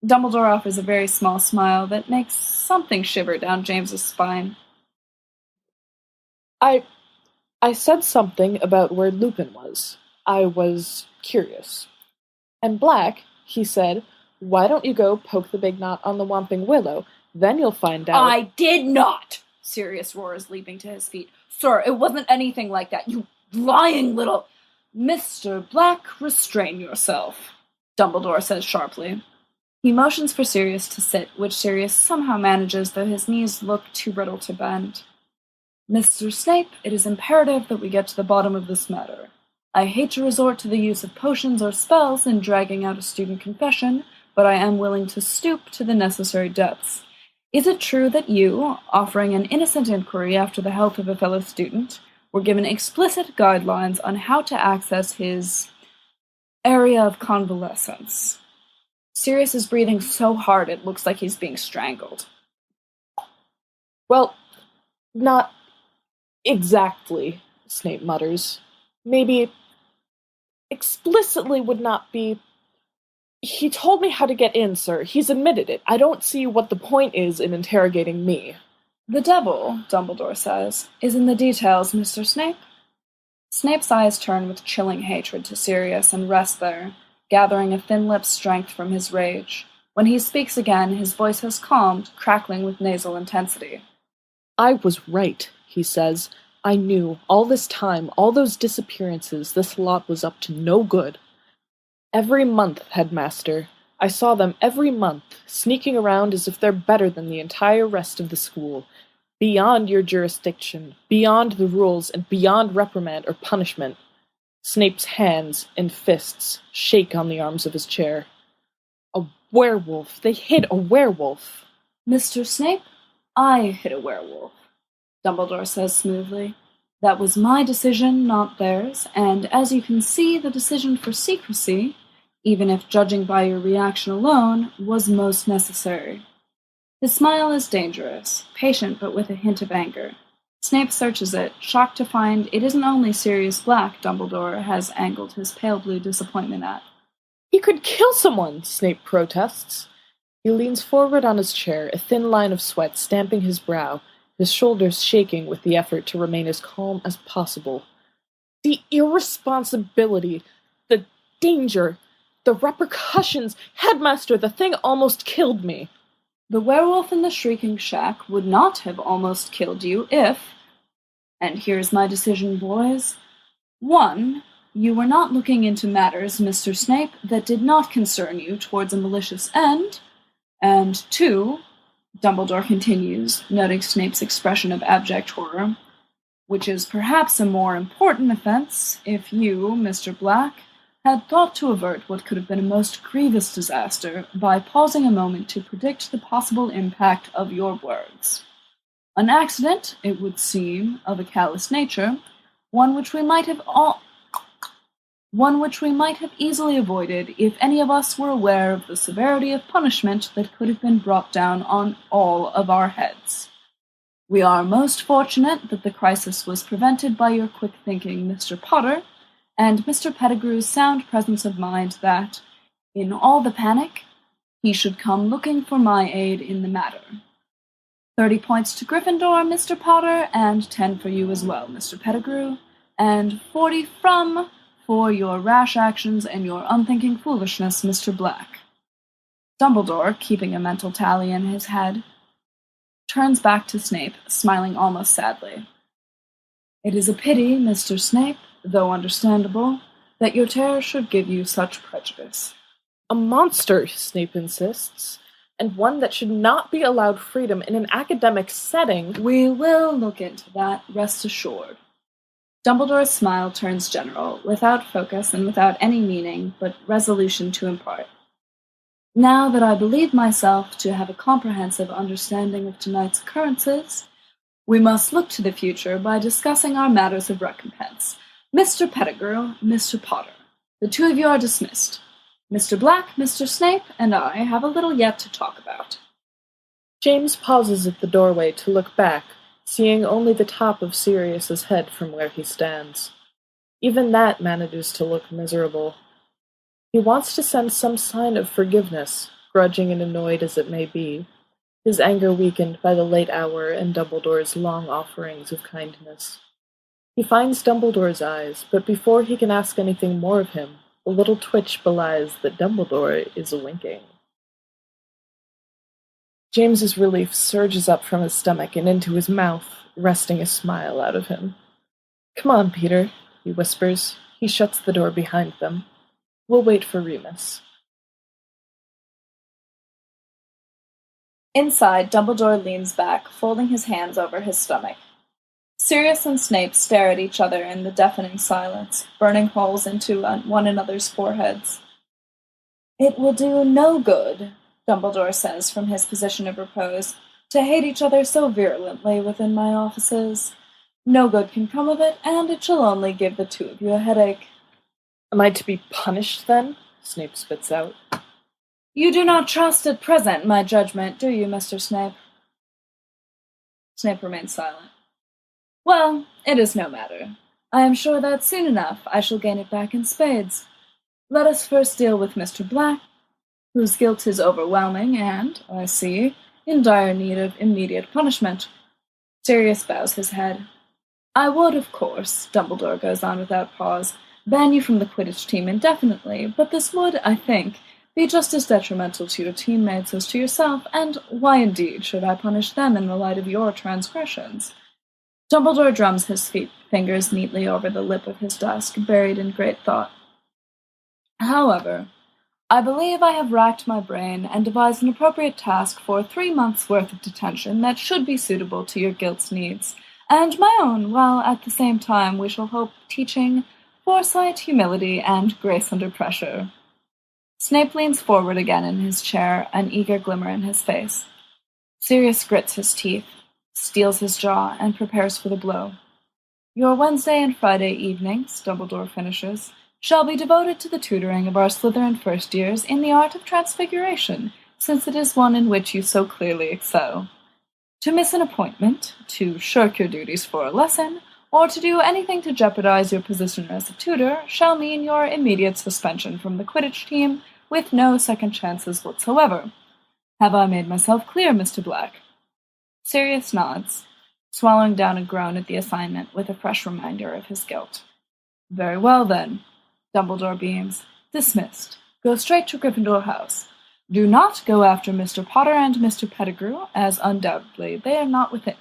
Dumbledore offers a very small smile that makes something shiver down James's spine. I said something about where Lupin was. I was curious. And Black, he said, why don't you go poke the big knot on the Whomping Willow? Then you'll find out— I did not! Sirius roars, leaping to his feet. Sir, it wasn't anything like that, you lying little— Mr. Black, restrain yourself, Dumbledore says sharply. He motions for Sirius to sit, which Sirius somehow manages, though his knees look too brittle to bend. Mr. Snape, it is imperative that we get to the bottom of this matter. I hate to resort to the use of potions or spells in dragging out a student confession, but I am willing to stoop to the necessary depths. Is it true that you, offering an innocent inquiry after the health of a fellow student, were given explicit guidelines on how to access his area of convalescence? Sirius is breathing so hard it looks like he's being strangled. Well, not exactly, Snape mutters. Maybe explicitly would not be. He told me how to get in, sir. He's admitted it. I don't see what the point is in interrogating me. The devil, Dumbledore says, is in the details, Mr. Snape. Snape's eyes turn with chilling hatred to Sirius and rest there, gathering a thin-lipped strength from his rage. When he speaks again, his voice has calmed, crackling with nasal intensity. I was right, he says. I knew, all this time, all those disappearances, this lot was up to no good. Every month, headmaster. I saw them every month, sneaking around as if they're better than the entire rest of the school. Beyond your jurisdiction, beyond the rules, and beyond reprimand or punishment. Snape's hands and fists shake on the arms of his chair. A werewolf! They hid a werewolf! Mr. Snape, I hid a werewolf, Dumbledore says smoothly. That was my decision, not theirs, and as you can see, the decision for secrecy, even if judging by your reaction alone, was most necessary. His smile is dangerous, patient but with a hint of anger. Snape searches it, shocked to find it isn't only Sirius Black Dumbledore has angled his pale blue disappointment at. He could kill someone, Snape protests. He leans forward on his chair, a thin line of sweat stamping his brow, his shoulders shaking with the effort to remain as calm as possible. The irresponsibility, the danger, the repercussions. Headmaster, the thing almost killed me. The werewolf in the Shrieking Shack would not have almost killed you if, and here's my decision, boys, 1, you were not looking into matters, Mr. Snape, that did not concern you towards a malicious end, and 2, Dumbledore continues, noting Snape's expression of abject horror, which is perhaps a more important offense if you, Mr. Black, had thought to avert what could have been a most grievous disaster by pausing a moment to predict the possible impact of your words. An accident, it would seem, of a callous nature, one which we might have easily avoided if any of us were aware of the severity of punishment that could have been brought down on all of our heads. We are most fortunate that the crisis was prevented by your quick thinking, Mr. Potter, and Mr. Pettigrew's sound presence of mind that, in all the panic, he should come looking for my aid in the matter. 30 points to Gryffindor, Mr. Potter, and 10 for you as well, Mr. Pettigrew, and 40 for your rash actions and your unthinking foolishness, Mr. Black. Dumbledore, keeping a mental tally in his head, turns back to Snape, smiling almost sadly. It is a pity, Mr. Snape, though understandable, that your terror should give you such prejudice. A monster, Snape insists, and one that should not be allowed freedom in an academic setting. We will look into that, rest assured. Dumbledore's smile turns general, without focus and without any meaning, but resolution to impart. Now that I believe myself to have a comprehensive understanding of tonight's occurrences, we must look to the future by discussing our matters of recompense. Mr. Pettigrew, Mr. Potter, the two of you are dismissed. Mr. Black, Mr. Snape, and I have a little yet to talk about. James pauses at the doorway to look back, seeing only the top of Sirius's head from where he stands. Even that manages to look miserable. He wants to send some sign of forgiveness, grudging and annoyed as it may be, his anger weakened by the late hour and Dumbledore's long offerings of kindness. He finds Dumbledore's eyes, but before he can ask anything more of him, a little twitch belies that Dumbledore is winking. James's relief surges up from his stomach and into his mouth, wresting a smile out of him. "Come on, Peter," he whispers. He shuts the door behind them. "We'll wait for Remus." Inside, Dumbledore leans back, folding his hands over his stomach. Sirius and Snape stare at each other in the deafening silence, burning holes into one another's foreheads. "It will do no good," Dumbledore says from his position of repose, "to hate each other so virulently within my offices. No good can come of it, and it shall only give the two of you a headache." "Am I to be punished, then?" Snape spits out. "You do not trust at present my judgment, do you, Mr. Snape?" Snape remained silent. Well, it is no matter. I am sure that soon enough I shall gain it back in spades. Let us first deal with Mr. Black, whose guilt is overwhelming and, I see, in dire need of immediate punishment. Sirius bows his head. I would, of course, Dumbledore goes on without pause, ban you from the Quidditch team indefinitely, but this would, I think, be just as detrimental to your teammates as to yourself, and why indeed should I punish them in the light of your transgressions? Dumbledore drums his fingers neatly over the lip of his desk, buried in great thought. However, I believe I have racked my brain and devised an appropriate task for 3 months' worth of detention that should be suitable to your guilt's needs, and my own, while at the same time we shall hope teaching foresight, humility, and grace under pressure. Snape leans forward again in his chair, an eager glimmer in his face. Sirius grits his teeth, steels his jaw, and prepares for the blow. Your Wednesday and Friday evenings, Dumbledore finishes, shall be devoted to the tutoring of our Slytherin first years in the art of transfiguration, since it is one in which you so clearly excel. To miss an appointment, to shirk your duties for a lesson, or to do anything to jeopardize your position as a tutor shall mean your immediate suspension from the Quidditch team with no second chances whatsoever. Have I made myself clear, Mr. Black? Sirius nods, swallowing down a groan at the assignment with a fresh reminder of his guilt. Very well, then. Dumbledore beams. Dismissed. Go straight to Gryffindor House. Do not go after Mr. Potter and Mr. Pettigrew, as undoubtedly they are not within.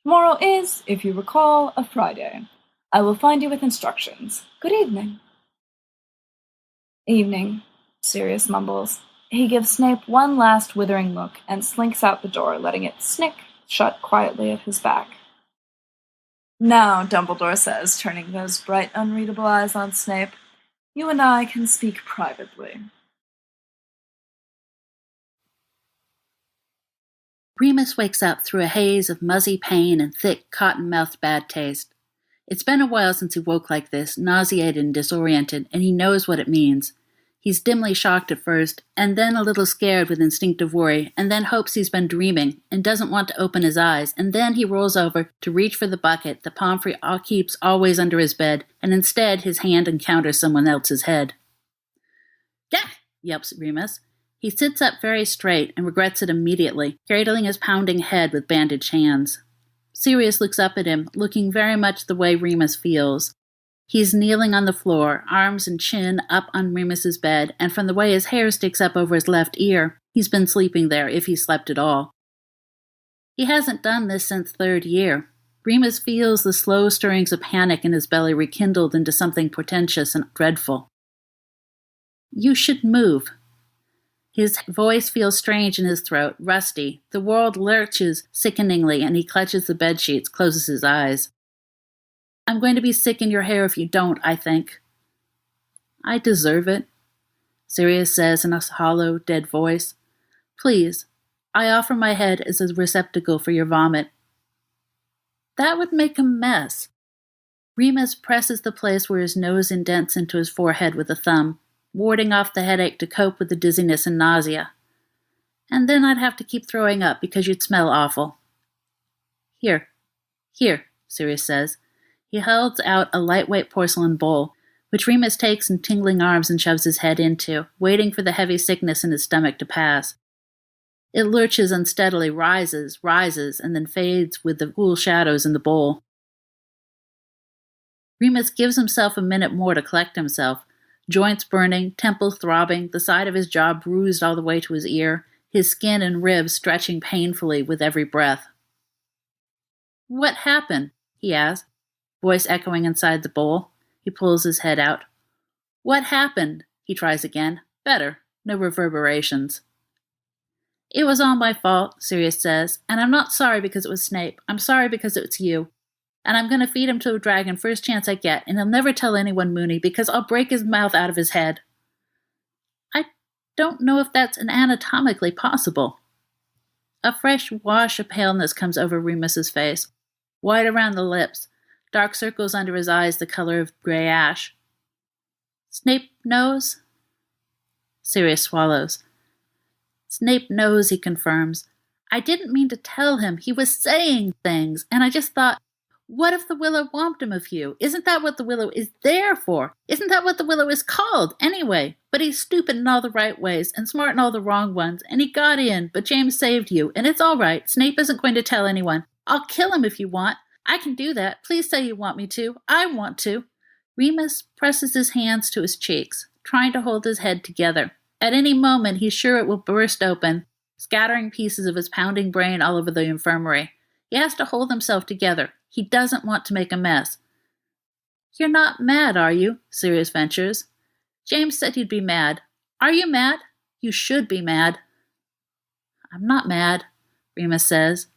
Tomorrow is, if you recall, a Friday. I will find you with instructions. Good evening. Evening, Sirius mumbles. He gives Snape one last withering look and slinks out the door, letting it snick shut quietly at his back. Now, Dumbledore says, turning those bright, unreadable eyes on Snape, you and I can speak privately. Remus wakes up through a haze of muzzy pain and thick, cotton-mouthed bad taste. It's been a while since he woke like this, nauseated and disoriented, and he knows what it means. He's dimly shocked at first, and then a little scared with instinctive worry, and then hopes he's been dreaming, and doesn't want to open his eyes, and then he rolls over to reach for the bucket the Pomfrey keeps always under his bed, and instead his hand encounters someone else's head. "Gah!" yelps Remus. He sits up very straight and regrets it immediately, cradling his pounding head with bandaged hands. Sirius looks up at him, looking very much the way Remus feels. He's kneeling on the floor, arms and chin up on Remus's bed, and from the way his hair sticks up over his left ear, he's been sleeping there, if he slept at all. He hasn't done this since third year. Remus feels the slow stirrings of panic in his belly rekindled into something portentous and dreadful. "You should move." His voice feels strange in his throat, rusty. The world lurches sickeningly, and he clutches the bedsheets, closes his eyes. "I'm going to be sick in your hair if you don't, I think." "I deserve it," Sirius says in a hollow, dead voice. "Please, I offer my head as a receptacle for your vomit." "That would make a mess." Remus presses the place where his nose indents into his forehead with a thumb, warding off the headache to cope with the dizziness and nausea. "And then I'd have to keep throwing up because you'd smell awful." Here, Sirius says. He holds out a lightweight porcelain bowl, which Remus takes in tingling arms and shoves his head into, waiting for the heavy sickness in his stomach to pass. It lurches unsteadily, rises, and then fades with the cool shadows in the bowl. Remus gives himself a minute more to collect himself, joints burning, temples throbbing, the side of his jaw bruised all the way to his ear, his skin and ribs stretching painfully with every breath. "What happened?" he asks, voice echoing inside the bowl. He pulls his head out. "What happened?" He tries again. Better. No reverberations. "It was all my fault," Sirius says, "and I'm not sorry because it was Snape. I'm sorry because it's you. And I'm going to feed him to a dragon first chance I get, and he'll never tell anyone, Moony, because I'll break his mouth out of his head." "I don't know if that's anatomically possible." A fresh wash of paleness comes over Remus's face, white around the lips, dark circles under his eyes the color of gray ash. "Snape knows?" Sirius swallows. "Snape knows," he confirms. I didn't mean to tell him. He was saying things, and I just thought, what if the willow whomped him of you? Isn't that what the willow is there for? Isn't that what the willow is called, anyway? But he's stupid in all the right ways, and smart in all the wrong ones, and he got in, but James saved you, and it's all right. Snape isn't going to tell anyone. I'll kill him if you want. I can do that. Please say you want me to. I want to. Remus presses his hands to his cheeks, trying to hold his head together. At any moment, he's sure it will burst open, scattering pieces of his pounding brain all over the infirmary. He has to hold himself together. He doesn't want to make a mess. You're not mad, are you? Sirius ventures. James said you'd be mad. Are you mad? You should be mad. I'm not mad, Remus says.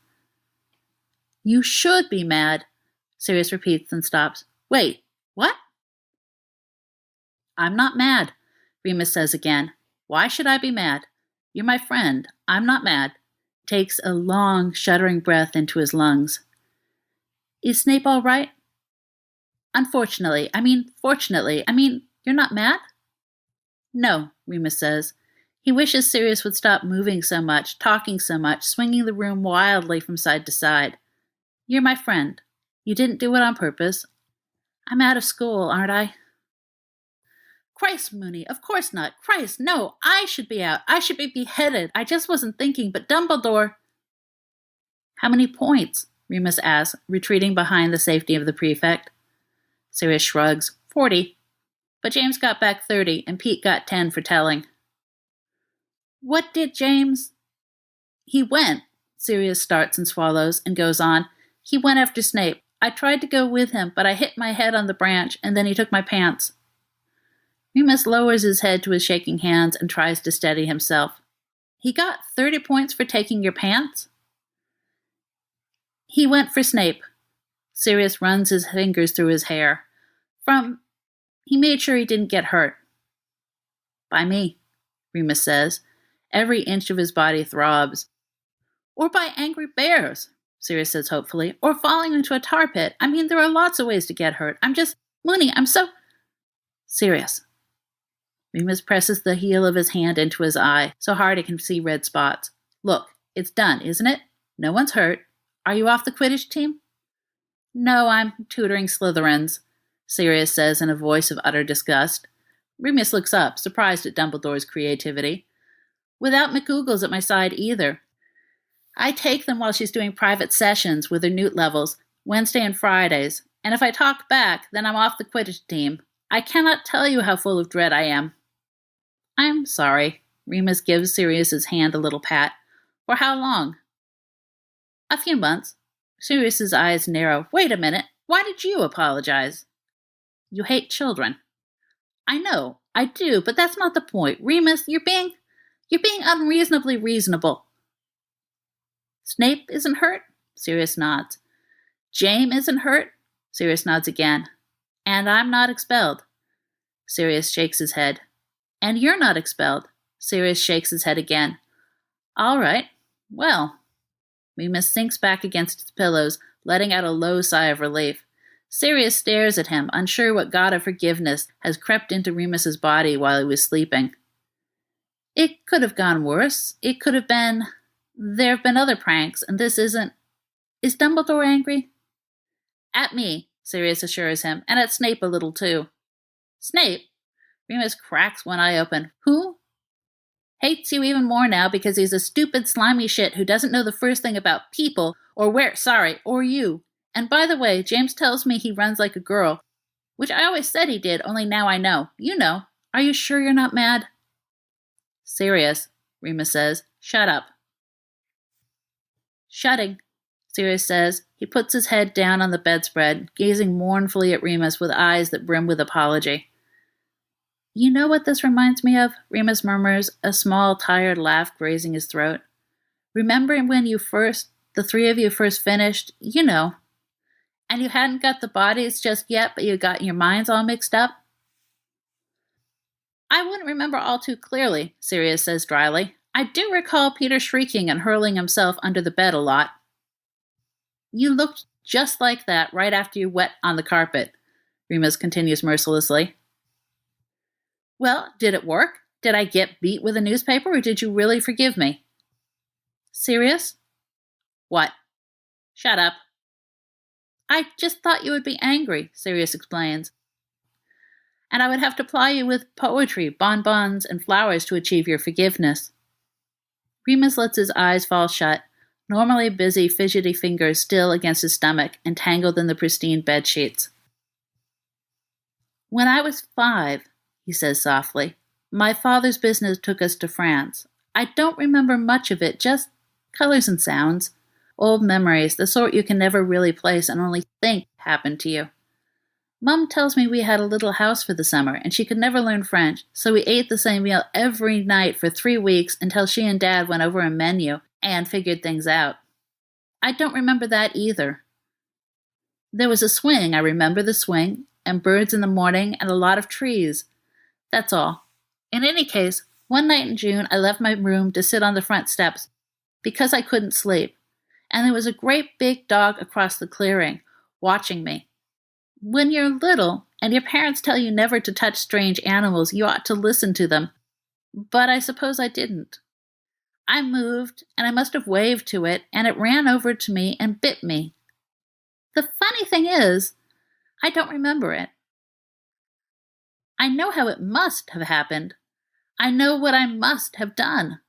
You should be mad, Sirius repeats and stops. Wait, what? I'm not mad, Remus says again. Why should I be mad? You're my friend. I'm not mad. Takes a long, shuddering breath into his lungs. Is Snape all right? Fortunately, you're not mad? No, Remus says. He wishes Sirius would stop moving so much, talking so much, swinging the room wildly from side to side. You're my friend. You didn't do it on purpose. I'm out of school, aren't I? Christ, Moony, of course not. Christ, no, I should be out. I should be beheaded. I just wasn't thinking, but Dumbledore... How many points? Remus asks, retreating behind the safety of the prefect. Sirius shrugs. 40. But James got back 30, and Pete got 10 for telling. What did James... He went, Sirius starts and swallows, and goes on. He went after Snape. I tried to go with him, but I hit my head on the branch, and then he took my pants. Remus lowers his head to his shaking hands and tries to steady himself. He got 30 points for taking your pants? He went for Snape. Sirius runs his fingers through his hair. He made sure he didn't get hurt. By me, Remus says. Every inch of his body throbs. Or by angry bears, Sirius says hopefully. Or falling into a tar pit. There are lots of ways to get hurt. Moony, I'm so... Sirius. Remus presses the heel of his hand into his eye, so hard he can see red spots. Look, it's done, isn't it? No one's hurt. Are you off the Quidditch team? No, I'm tutoring Slytherins, Sirius says in a voice of utter disgust. Remus looks up, surprised at Dumbledore's creativity. Without McGoogles at my side either. I take them while she's doing private sessions with her newt levels, Wednesday and Fridays, and if I talk back, then I'm off the Quidditch team. I cannot tell you how full of dread I am. I'm sorry. Remus gives Sirius's hand a little pat. For how long? A few months. Sirius's eyes narrow. Wait a minute. Why did you apologize? You hate children. I know. I do, but that's not the point. Remus, you're being unreasonably reasonable. Snape isn't hurt? Sirius nods. James isn't hurt? Sirius nods again. And I'm not expelled. Sirius shakes his head. And you're not expelled. Sirius shakes his head again. All right. Well. Remus sinks back against his pillows, letting out a low sigh of relief. Sirius stares at him, unsure what god of forgiveness has crept into Remus's body while he was sleeping. It could have gone worse. It could have been... There have been other pranks, and this isn't... Is Dumbledore angry? At me, Sirius assures him, and at Snape a little too. Snape? Remus cracks one eye open. Who? Hates you even more now because he's a stupid, slimy shit who doesn't know the first thing about people, or you. And by the way, James tells me he runs like a girl, which I always said he did, only now I know. You know. Are you sure you're not mad? Sirius, Remus says. Shut up. Shutting, Sirius says. He puts his head down on the bedspread, gazing mournfully at Remus with eyes that brim with apology. You know what this reminds me of? Remus murmurs, a small, tired laugh grazing his throat. Remember when the three of you first finished? You know. And you hadn't got the bodies just yet, but you got your minds all mixed up? I wouldn't remember all too clearly, Sirius says dryly. I do recall Peter shrieking and hurling himself under the bed a lot. You looked just like that right after you wet on the carpet, Remus continues mercilessly. Well, did it work? Did I get beat with a newspaper, or did you really forgive me? Sirius? What? Shut up. I just thought you would be angry, Sirius explains. And I would have to ply you with poetry, bonbons, and flowers to achieve your forgiveness. Remus lets his eyes fall shut, normally busy, fidgety fingers still against his stomach and tangled in the pristine bed sheets. When I was 5, he says softly, my father's business took us to France. I don't remember much of it, just colors and sounds. Old memories, the sort you can never really place and only think happened to you. Mum tells me we had a little house for the summer, and she could never learn French, so we ate the same meal every night for 3 weeks until she and Dad went over a menu and figured things out. I don't remember that either. There was a swing, I remember the swing, and birds in the morning, and a lot of trees. That's all. In any case, one night in June I left my room to sit on the front steps because I couldn't sleep, and there was a great big dog across the clearing, watching me. When you're little, and your parents tell you never to touch strange animals, you ought to listen to them. But I suppose I didn't. I moved, and I must have waved to it, and it ran over to me and bit me. The funny thing is, I don't remember it. I know how it must have happened. I know what I must have done.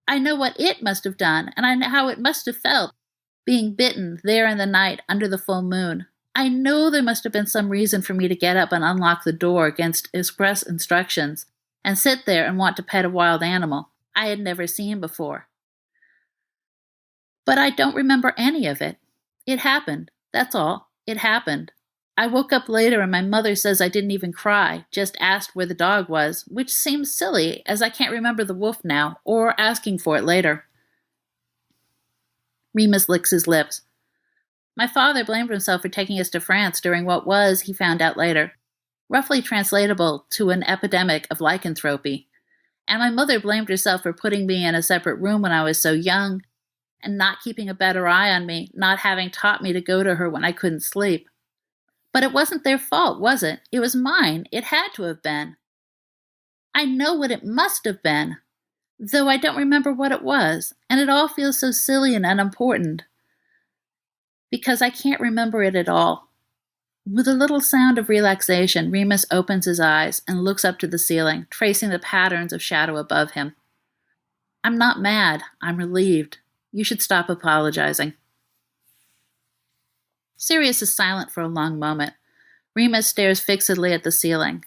I know what it must have done, and I know how it must have felt, being bitten there in the night under the full moon. I know there must have been some reason for me to get up and unlock the door against express instructions and sit there and want to pet a wild animal I had never seen before. But I don't remember any of it. It happened. That's all. It happened. I woke up later and my mother says I didn't even cry, just asked where the dog was, which seems silly as I can't remember the wolf now or asking for it later. Remus licks his lips. My father blamed himself for taking us to France during what was, he found out later, roughly translatable to an epidemic of lycanthropy. And my mother blamed herself for putting me in a separate room when I was so young, and not keeping a better eye on me, not having taught me to go to her when I couldn't sleep. But it wasn't their fault, was it? It was mine. It had to have been. I know what it must have been, though I don't remember what it was, and it all feels so silly and unimportant. Because I can't remember it at all. With a little sound of relaxation, Remus opens his eyes and looks up to the ceiling, tracing the patterns of shadow above him. I'm not mad. I'm relieved. You should stop apologizing. Sirius is silent for a long moment. Remus stares fixedly at the ceiling.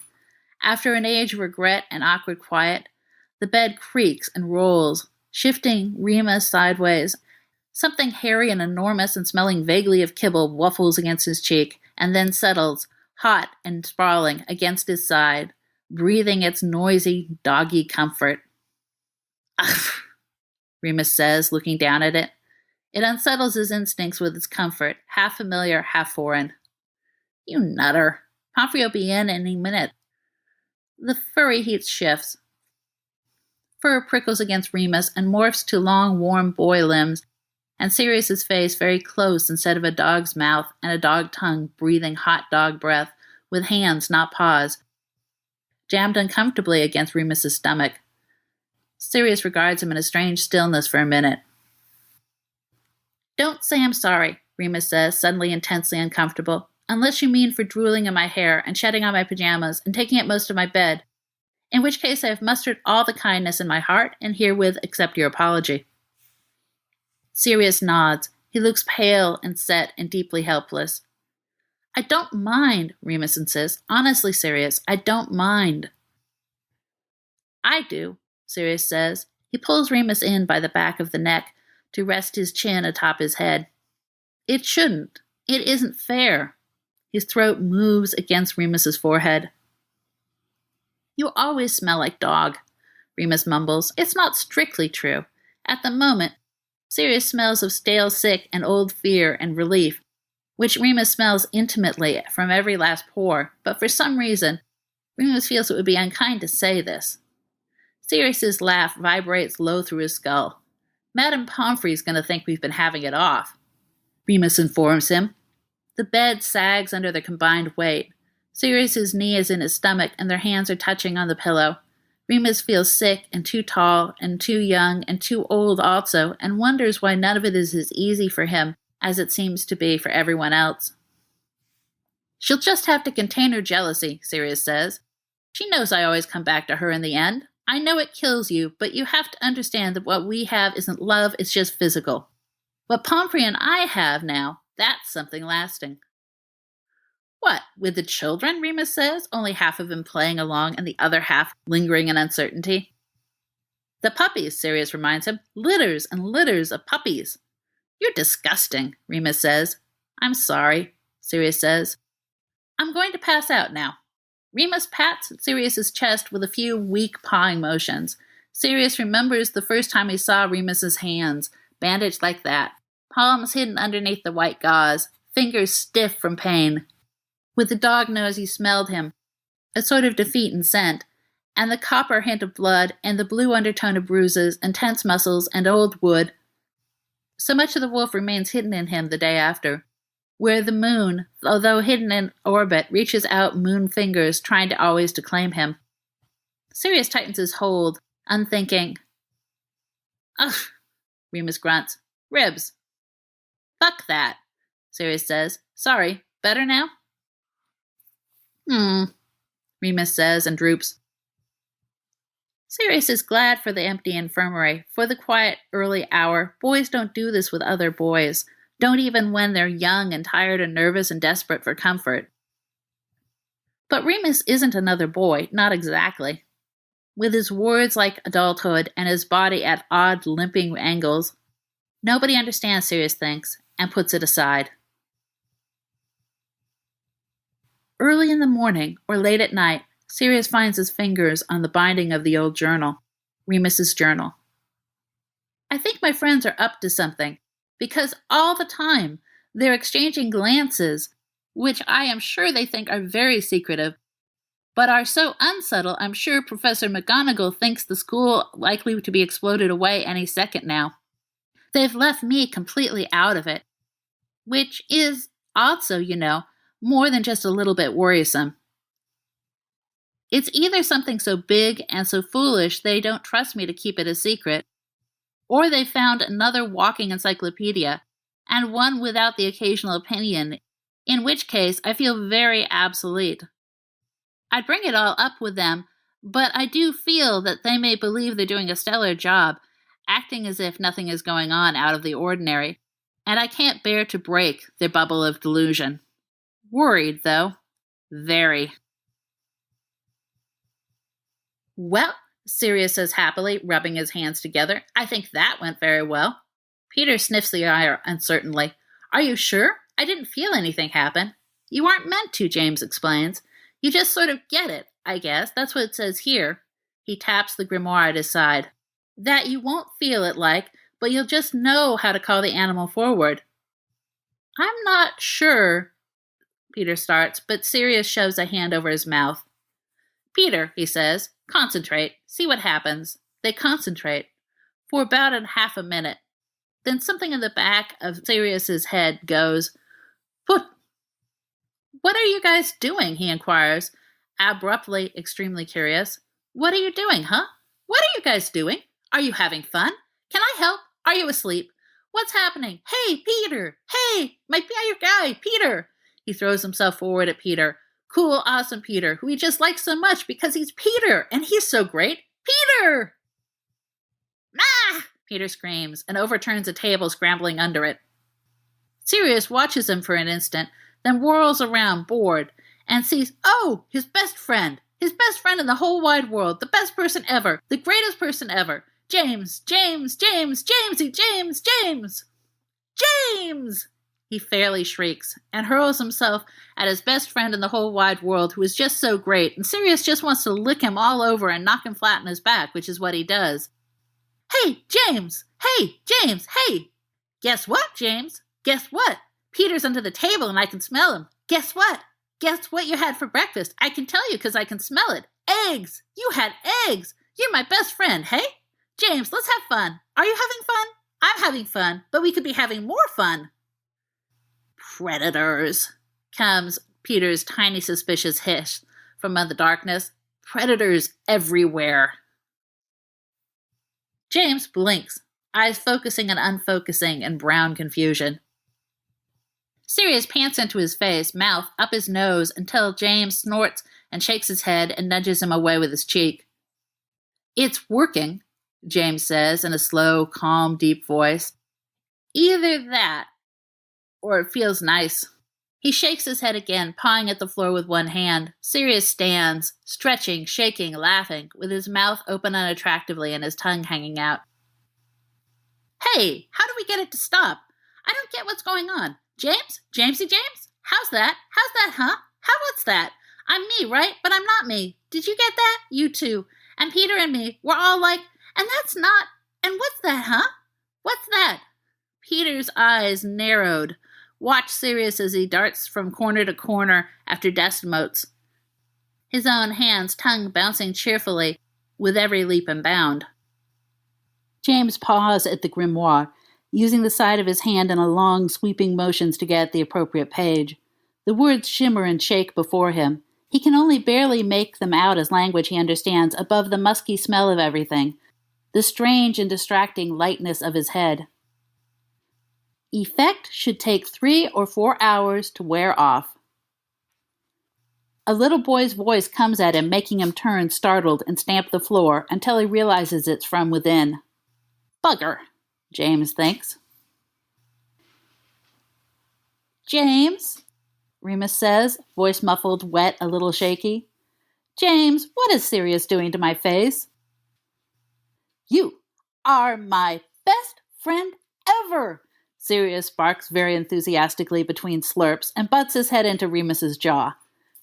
After an age of regret and awkward quiet, the bed creaks and rolls, shifting Remus sideways. Something hairy and enormous and smelling vaguely of kibble waffles against his cheek, and then settles, hot and sprawling, against his side, breathing its noisy, doggy comfort. Ugh, Remus says, looking down at it. It unsettles his instincts with its comfort, half familiar, half foreign. You nutter. Pomfrey'll be in any minute. The furry heat shifts. Fur prickles against Remus and morphs to long, warm boy limbs, and Sirius's face very close instead of a dog's mouth and a dog tongue breathing hot dog breath with hands, not paws, jammed uncomfortably against Remus's stomach. Sirius regards him in a strange stillness for a minute. Don't say I'm sorry, Remus says, suddenly intensely uncomfortable, unless you mean for drooling in my hair and shedding on my pajamas and taking up most of my bed, in which case I have mustered all the kindness in my heart and herewith accept your apology. Sirius nods. He looks pale and set and deeply helpless. I don't mind, Remus insists. Honestly, Sirius, I don't mind. I do, Sirius says. He pulls Remus in by the back of the neck to rest his chin atop his head. It shouldn't. It isn't fair. His throat moves against Remus's forehead. You always smell like dog, Remus mumbles. It's not strictly true. At the moment, Sirius smells of stale sick and old fear and relief, which Remus smells intimately from every last pore, but for some reason, Remus feels it would be unkind to say this. Sirius's laugh vibrates low through his skull. Madame Pomfrey's going to think we've been having it off, Remus informs him. The bed sags under the combined weight. Sirius's knee is in his stomach and their hands are touching on the pillow. Remus feels sick and too tall and too young and too old also, and wonders why none of it is as easy for him as it seems to be for everyone else. She'll just have to contain her jealousy, Sirius says. She knows I always come back to her in the end. I know it kills you, but you have to understand that what we have isn't love, it's just physical. What Pomfrey and I have now, that's something lasting. What, with the children, Remus says, only half of them playing along and the other half lingering in uncertainty. The puppies, Sirius reminds him, litters and litters of puppies. You're disgusting, Remus says. I'm sorry, Sirius says. I'm going to pass out now. Remus pats Sirius's chest with a few weak pawing motions. Sirius remembers the first time he saw Remus's hands, bandaged like that, palms hidden underneath the white gauze, fingers stiff from pain. With the dog nose he smelled him, a sort of defeat and scent, and the copper hint of blood and the blue undertone of bruises and tense muscles and old wood. So much of the wolf remains hidden in him the day after, where the moon, although hidden in orbit, reaches out moon fingers trying to always to claim him. Sirius tightens his hold, unthinking. Ugh, Remus grunts. Ribs. Fuck that, Sirius says. Sorry, better now? Remus says and droops. Sirius is glad for the empty infirmary, for the quiet early hour. Boys don't do this with other boys. Don't even when they're young and tired and nervous and desperate for comfort. But Remus isn't another boy, not exactly. With his words like adulthood and his body at odd limping angles, nobody understands, Sirius thinks, and puts it aside. Early in the morning, or late at night, Sirius finds his fingers on the binding of the old journal, Remus's journal. I think my friends are up to something, because all the time they're exchanging glances, which I am sure they think are very secretive, but are so unsubtle I'm sure Professor McGonagall thinks the school likely to be exploded away any second now. They've left me completely out of it, which is also, more than just a little bit worrisome. It's either something so big and so foolish they don't trust me to keep it a secret, or they found another walking encyclopedia, and one without the occasional opinion, in which case I feel very obsolete. I'd bring it all up with them, but I do feel that they may believe they're doing a stellar job, acting as if nothing is going on out of the ordinary, and I can't bear to break their bubble of delusion. Worried, though. Very. Well, Sirius says happily, rubbing his hands together, I think that went very well. Peter sniffs the air uncertainly. Are you sure? I didn't feel anything happen. You aren't meant to, James explains. You just sort of get it, I guess. That's what it says here. He taps the grimoire at his side. That you won't feel it but you'll just know how to call the animal forward. I'm not sure, Peter starts, but Sirius shoves a hand over his mouth. Peter, he says, concentrate. See what happens. They concentrate. For about half a minute. Then something in the back of Sirius's head goes, What are you guys doing? He inquires, abruptly extremely curious. What are you doing, huh? What are you guys doing? Are you having fun? Can I help? Are you asleep? What's happening? Hey, Peter! Hey, my guy, Peter! He throws himself forward at Peter. Cool, awesome Peter, who he just likes so much because he's Peter, and he's so great. Peter! Ah! Peter screams, and overturns a table scrambling under it. Sirius watches him for an instant, then whirls around, bored, and sees, his best friend in the whole wide world, the best person ever, the greatest person ever. James! He fairly shrieks, and hurls himself at his best friend in the whole wide world, who is just so great, and Sirius just wants to lick him all over and knock him flat on his back, which is what he does. Hey, James! Hey! Guess what, James? Guess what? Peter's under the table and I can smell him. Guess what? Guess what you had for breakfast? I can tell you because I can smell it. Eggs! You had eggs! You're my best friend, hey? James, let's have fun. Are you having fun? I'm having fun, but we could be having more fun. Predators, comes Peter's tiny suspicious hiss from the darkness. Predators everywhere. James blinks, eyes focusing and unfocusing in brown confusion. Sirius pants into his face, mouth up his nose, until James snorts and shakes his head and nudges him away with his cheek. "It's working," James says in a slow, calm, deep voice. "Either that, or it feels nice." He shakes his head again, pawing at the floor with one hand. Sirius stands, stretching, shaking, laughing, with his mouth open unattractively and his tongue hanging out. "Hey, how do we get it to stop? I don't get what's going on. James? Jamesy James? How's that? How's that, huh? What's that? I'm me, right? But I'm not me. Did you get that? You too. And Peter and me, we're all like, and that's not, and what's that, huh? What's that?" Peter's eyes narrowed. Watch Sirius as he darts from corner to corner after dust motes, his own hand's tongue bouncing cheerfully with every leap and bound. James paws at the grimoire, using the side of his hand in a long, sweeping motions to get at the appropriate page. The words shimmer and shake before him. He can only barely make them out as language he understands above the musky smell of everything, the strange and distracting lightness of his head. Effect should take 3 or 4 hours to wear off. A little boy's voice comes at him, making him turn, startled, and stamp the floor until he realizes it's from within. Bugger, James thinks. "James," Remus says, voice muffled, wet, a little shaky. "James, what is Sirius doing to my face?" "You are my best friend ever," Sirius barks very enthusiastically between slurps and butts his head into Remus's jaw.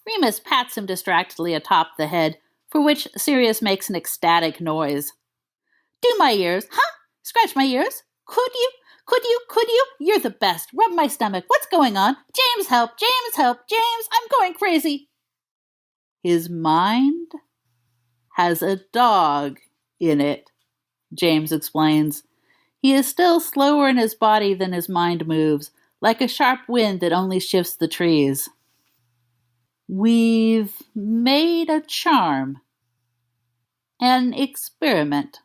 Remus pats him distractedly atop the head, for which Sirius makes an ecstatic noise. "Do my ears, huh? Scratch my ears? Could you? You're the best. Rub my stomach. What's going on? James, help! James, help! James, I'm going crazy!" "His mind has a dog in it," James explains. He is still slower in his body than his mind moves, like a sharp wind that only shifts the trees. "We've made a charm. An experiment."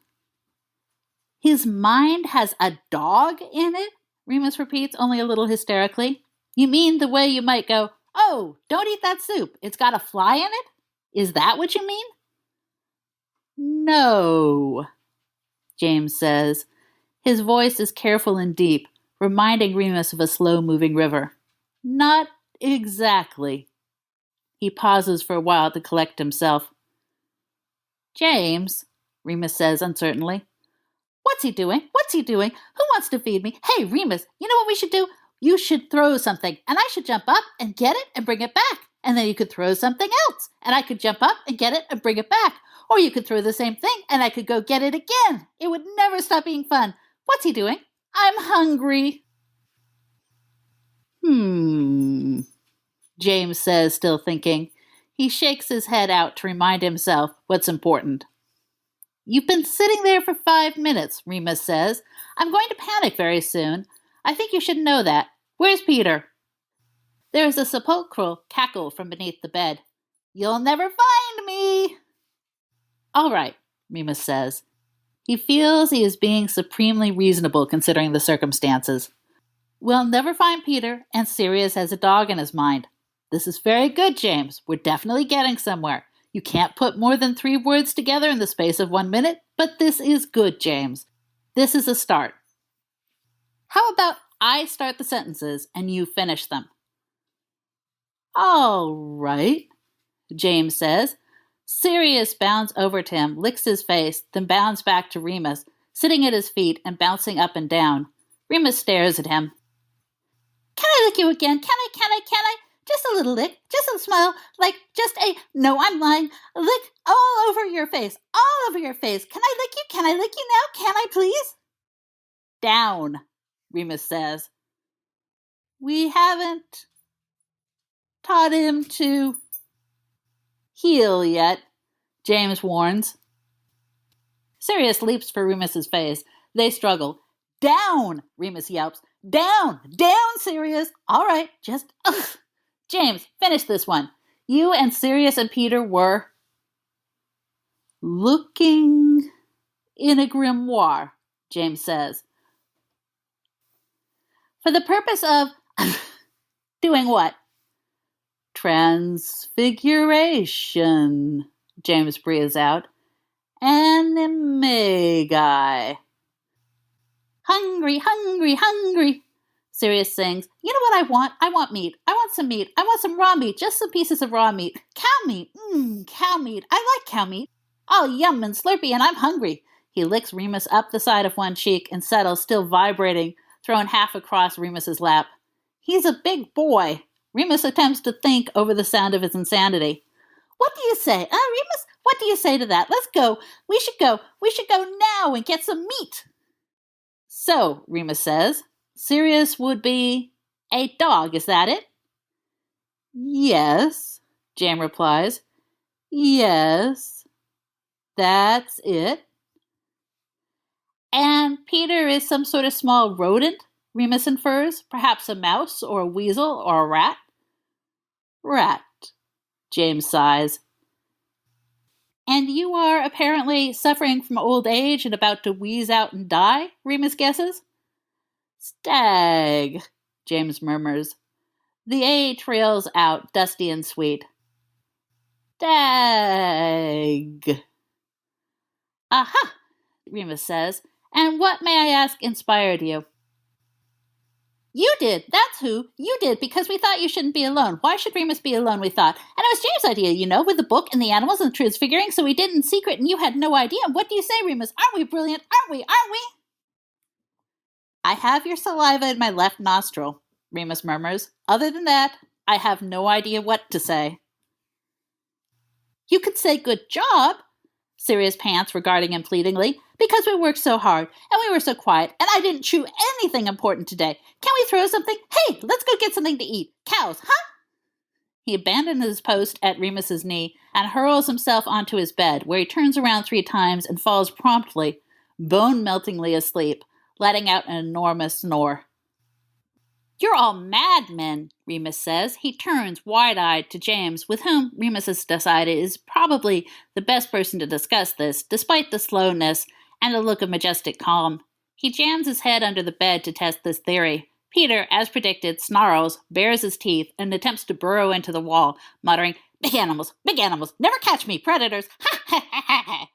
"His mind has a dog in it?" Remus repeats, only a little hysterically. "You mean the way you might go, 'Oh, don't eat that soup. It's got a fly in it?' Is that what you mean?" "No," James says. His voice is careful and deep, reminding Remus of a slow-moving river. "Not exactly." He pauses for a while to collect himself. "James," Remus says uncertainly. "What's he doing? Who wants to feed me? Hey, Remus, you know what we should do? You should throw something, and I should jump up and get it and bring it back. And then you could throw something else, and I could jump up and get it and bring it back. Or you could throw the same thing, and I could go get it again. It would never stop being fun. What's he doing? I'm hungry." James says, still thinking. He shakes his head out to remind himself what's important. "You've been sitting there for 5 minutes, Remus says. I'm going to panic very soon. I think you should know that. Where's Peter?" There is a sepulchral cackle from beneath the bed. "You'll never find me." "All right," Remus says. He feels he is being supremely reasonable considering the circumstances. "We'll never find Peter, and Sirius has a dog in his mind. This is very good, James. We're definitely getting somewhere. You can't put more than 3 words together in the space of 1 minute, but this is good, James. This is a start. How about I start the sentences and you finish them?" "All right," James says. Sirius bounds over to him, licks his face, then bounds back to Remus, sitting at his feet and bouncing up and down. Remus stares at him. "Can I lick you again? Can I? Just a little lick, just a smile, like just a, no, I'm lying, lick all over your face. Can I lick you? Can I lick you now? Can I please?" "Down," Remus says. "We haven't taught him to heal yet," James warns. Sirius leaps for Remus's face. They struggle. "Down!" Remus yelps. Down, Sirius. All right, just, James, finish this one. You and Sirius and Peter were looking in a grimoire, James says. For the purpose of doing what? Transfiguration, James breathes out. Animagi. Hungry, hungry, hungry, Sirius sings. You know what I want? I want meat. I want some meat. I want some raw meat. Just some pieces of raw meat. Cow meat. Cow meat. I like cow meat. Oh, yum and slurpy, and I'm hungry. He licks Remus up the side of one cheek and settles, still vibrating, thrown half across Remus's lap. He's a big boy. Remus attempts to think over the sound of his insanity. What do you say? Remus? What do you say to that? Let's go. We should go. We should go now and get some meat. So, Remus says, Sirius would be a dog, is that it? Yes, Jam replies. Yes, that's it. And Peter is some sort of small rodent, Remus infers, perhaps a mouse or a weasel or a rat. Rat, James sighs. And you are apparently suffering from old age and about to wheeze out and die, Remus guesses. Stag, James murmurs. The A trails out, dusty and sweet. Stag. Aha, Remus says. And what, may I ask, inspired you? You did, that's who. You did, because we thought you shouldn't be alone. Why should Remus be alone, we thought? And it was James' idea, you know, with the book and the animals and the transfiguring, so we did in secret and you had no idea. What do you say, Remus? Aren't we brilliant? Aren't we? Aren't we? I have your saliva in my left nostril, Remus murmurs. Other than that, I have no idea what to say. You could say good job, Sirius pants, regarding him pleadingly, because we worked so hard, and we were so quiet, and I didn't chew anything important today. Can we throw something? Hey, let's go get something to eat. Cows, huh? He abandons his post at Remus's knee and hurls himself onto his bed, where he turns around 3 times and falls promptly, bone-meltingly asleep, letting out an enormous snore. You're all madmen, Remus says. He turns wide-eyed to James, with whom Remus has decided is probably the best person to discuss this, despite the slowness and a look of majestic calm. He jams his head under the bed to test this theory. Peter, as predicted, snarls, bares his teeth, and attempts to burrow into the wall, muttering, big animals, never catch me, predators, ha ha ha ha.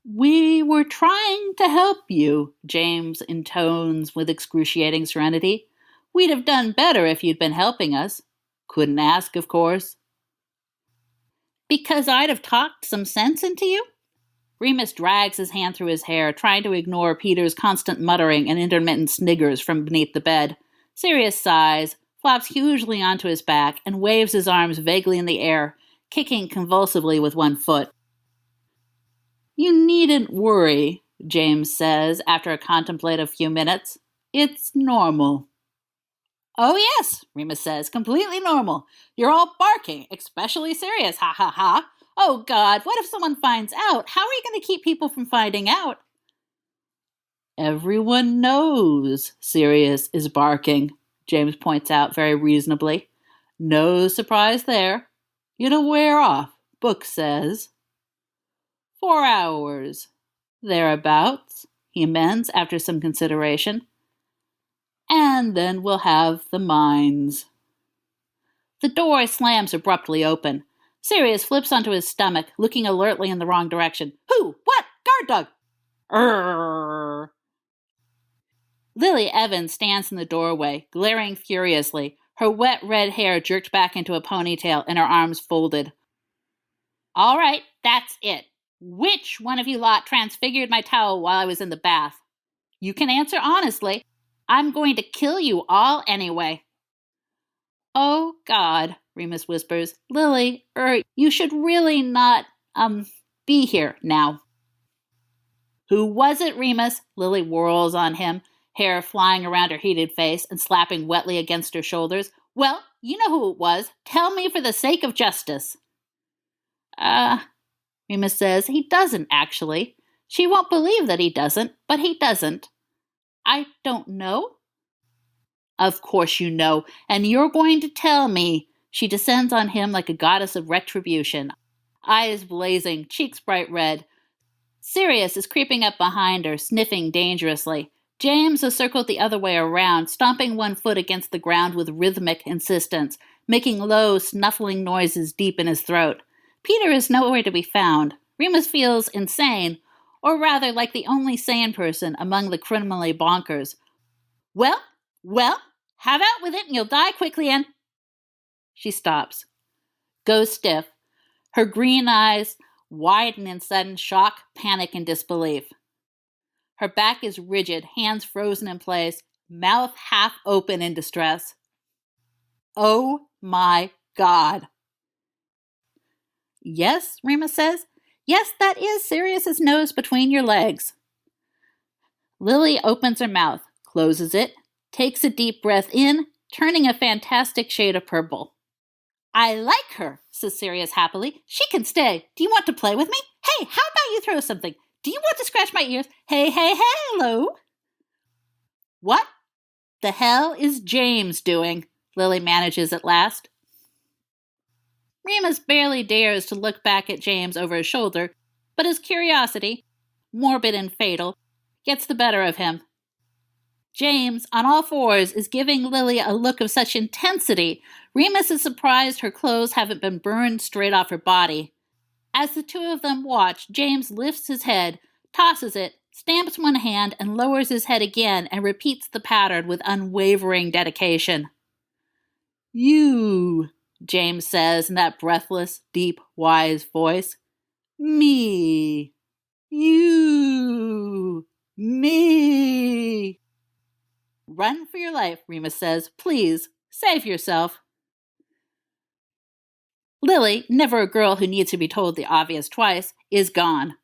We were trying to help you, James intones with excruciating serenity. We'd have done better if you'd been helping us. Couldn't ask, of course. Because I'd have talked some sense into you? Remus drags his hand through his hair, trying to ignore Peter's constant muttering and intermittent sniggers from beneath the bed. Sirius sighs, flops hugely onto his back, and waves his arms vaguely in the air, kicking convulsively with one foot. You needn't worry, James says after a contemplative few minutes. It's normal. Oh yes, Remus says, completely normal. You're all barking, especially Sirius, ha ha ha. Oh God, what if someone finds out? How are you going to keep people from finding out? Everyone knows Sirius is barking, James points out very reasonably. No surprise there. It'll wear off, book says. 4 hours. Thereabouts, he amends after some consideration. And then we'll have the mines. The door slams abruptly open. Sirius flips onto his stomach, looking alertly in the wrong direction. Who? What? Guard dog! Urgh. Lily Evans stands in the doorway, glaring furiously, her wet red hair jerked back into a ponytail and her arms folded. All right, that's it. Which one of you lot transfigured my towel while I was in the bath? You can answer honestly. I'm going to kill you all anyway. Oh, God, Remus whispers. Lily, you should really not, be here now. Who was it, Remus? Lily whirls on him, hair flying around her heated face and slapping wetly against her shoulders. Well, you know who it was. Tell me for the sake of justice. Remus says he doesn't, actually. She won't believe that he doesn't, but he doesn't. I don't know. Of course you know, and you're going to tell me. She descends on him like a goddess of retribution, eyes blazing, cheeks bright red. Sirius is creeping up behind her, sniffing dangerously. James has circled the other way around, stomping one foot against the ground with rhythmic insistence, making low, snuffling noises deep in his throat. Peter is nowhere to be found. Remus feels insane, or rather like the only sane person among the criminally bonkers. Well, have out with it and you'll die quickly and... She stops, goes stiff. Her green eyes widen in sudden shock, panic, and disbelief. Her back is rigid, hands frozen in place, mouth half open in distress. Oh my God. Yes, Remus says. Yes, that is Sirius's nose between your legs. Lily opens her mouth, closes it, takes a deep breath in, turning a fantastic shade of purple. I like her, says Sirius happily. She can stay. Do you want to play with me? Hey, how about you throw something? Do you want to scratch my ears? Hey, hello. What the hell is James doing? Lily manages at last. Remus barely dares to look back at James over his shoulder, but his curiosity, morbid and fatal, gets the better of him. James, on all fours, is giving Lily a look of such intensity, Remus is surprised her clothes haven't been burned straight off her body. As the two of them watch, James lifts his head, tosses it, stamps one hand, and lowers his head again and repeats the pattern with unwavering dedication. You, James says in that breathless, deep, wise voice. Me. You. Me. Run for your life, Remus says. Please, save yourself. Lily, never a girl who needs to be told the obvious twice, is gone.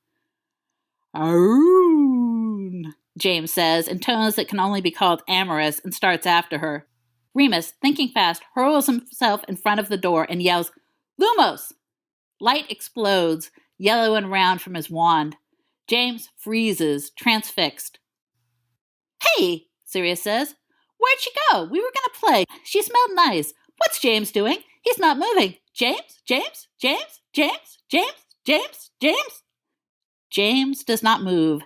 Aroon, James says in tones that can only be called amorous and starts after her. Remus, thinking fast, hurls himself in front of the door and yells, Lumos! Light explodes, yellow and round from his wand. James freezes, transfixed. Hey, Sirius says. Where'd she go? We were going to play. She smelled nice. What's James doing? He's not moving. James? James does not move.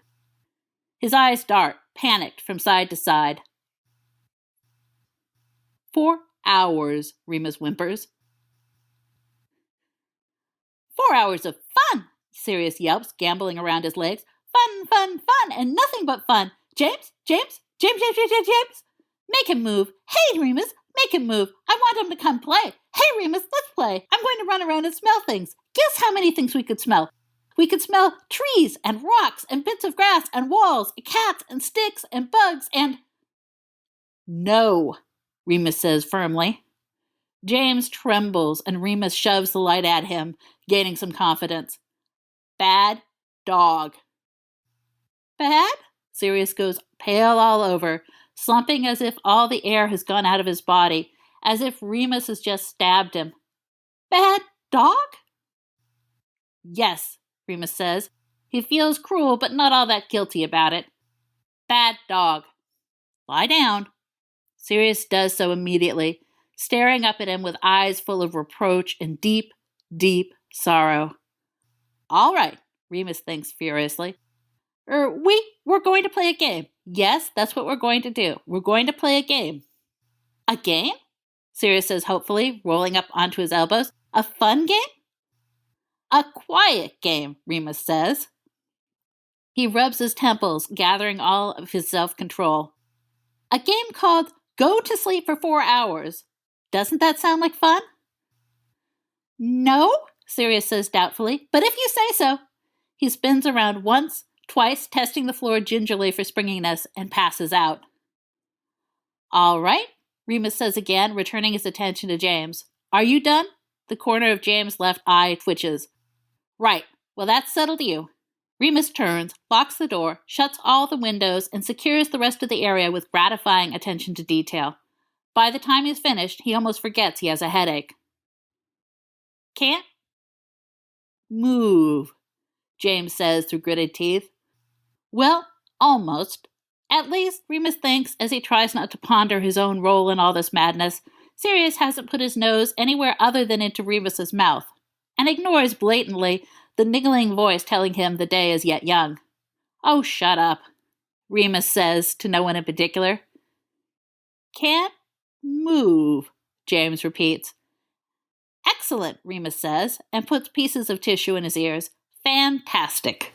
His eyes dart, panicked from side to side. 4 hours, Remus whimpers. 4 hours of fun, Sirius yelps, gambling around his legs. Fun, and nothing but fun. James. Make him move. Hey, Remus, make him move. I want him to come play. Hey, Remus, let's play. I'm going to run around and smell things. Guess how many things we could smell. We could smell trees and rocks and bits of grass and walls and cats and sticks and bugs and... No, Remus says firmly. James trembles and Remus shoves the light at him, gaining some confidence. Bad dog. Bad? Sirius goes pale all over, slumping as if all the air has gone out of his body, as if Remus has just stabbed him. Bad dog? Yes, Remus says. He feels cruel, but not all that guilty about it. Bad dog. Lie down. Sirius does so immediately, staring up at him with eyes full of reproach and deep, deep sorrow. All right, Remus thinks furiously. We're going to play a game. Yes, that's what we're going to do. We're going to play a game. A game? Sirius says hopefully, rolling up onto his elbows. A fun game? A quiet game, Remus says. He rubs his temples, gathering all of his self-control. A game called Go to Sleep for 4 hours. Doesn't that sound like fun? No, Sirius says doubtfully, but if you say so. He spins around once, twice, testing the floor gingerly for springiness, and passes out. All right, Remus says again, returning his attention to James. Are you done? The corner of James' left eye twitches. Right, well that's settled you. Remus turns, locks the door, shuts all the windows, and secures the rest of the area with gratifying attention to detail. By the time he's finished, he almost forgets he has a headache. Can't move, James says through gritted teeth. Well, almost. At least, Remus thinks, as he tries not to ponder his own role in all this madness, Sirius hasn't put his nose anywhere other than into Remus's mouth, and ignores blatantly the niggling voice telling him the day is yet young. "Oh, shut up," Remus says to no one in particular. "Can't move," James repeats. "Excellent," Remus says, and puts pieces of tissue in his ears. "Fantastic."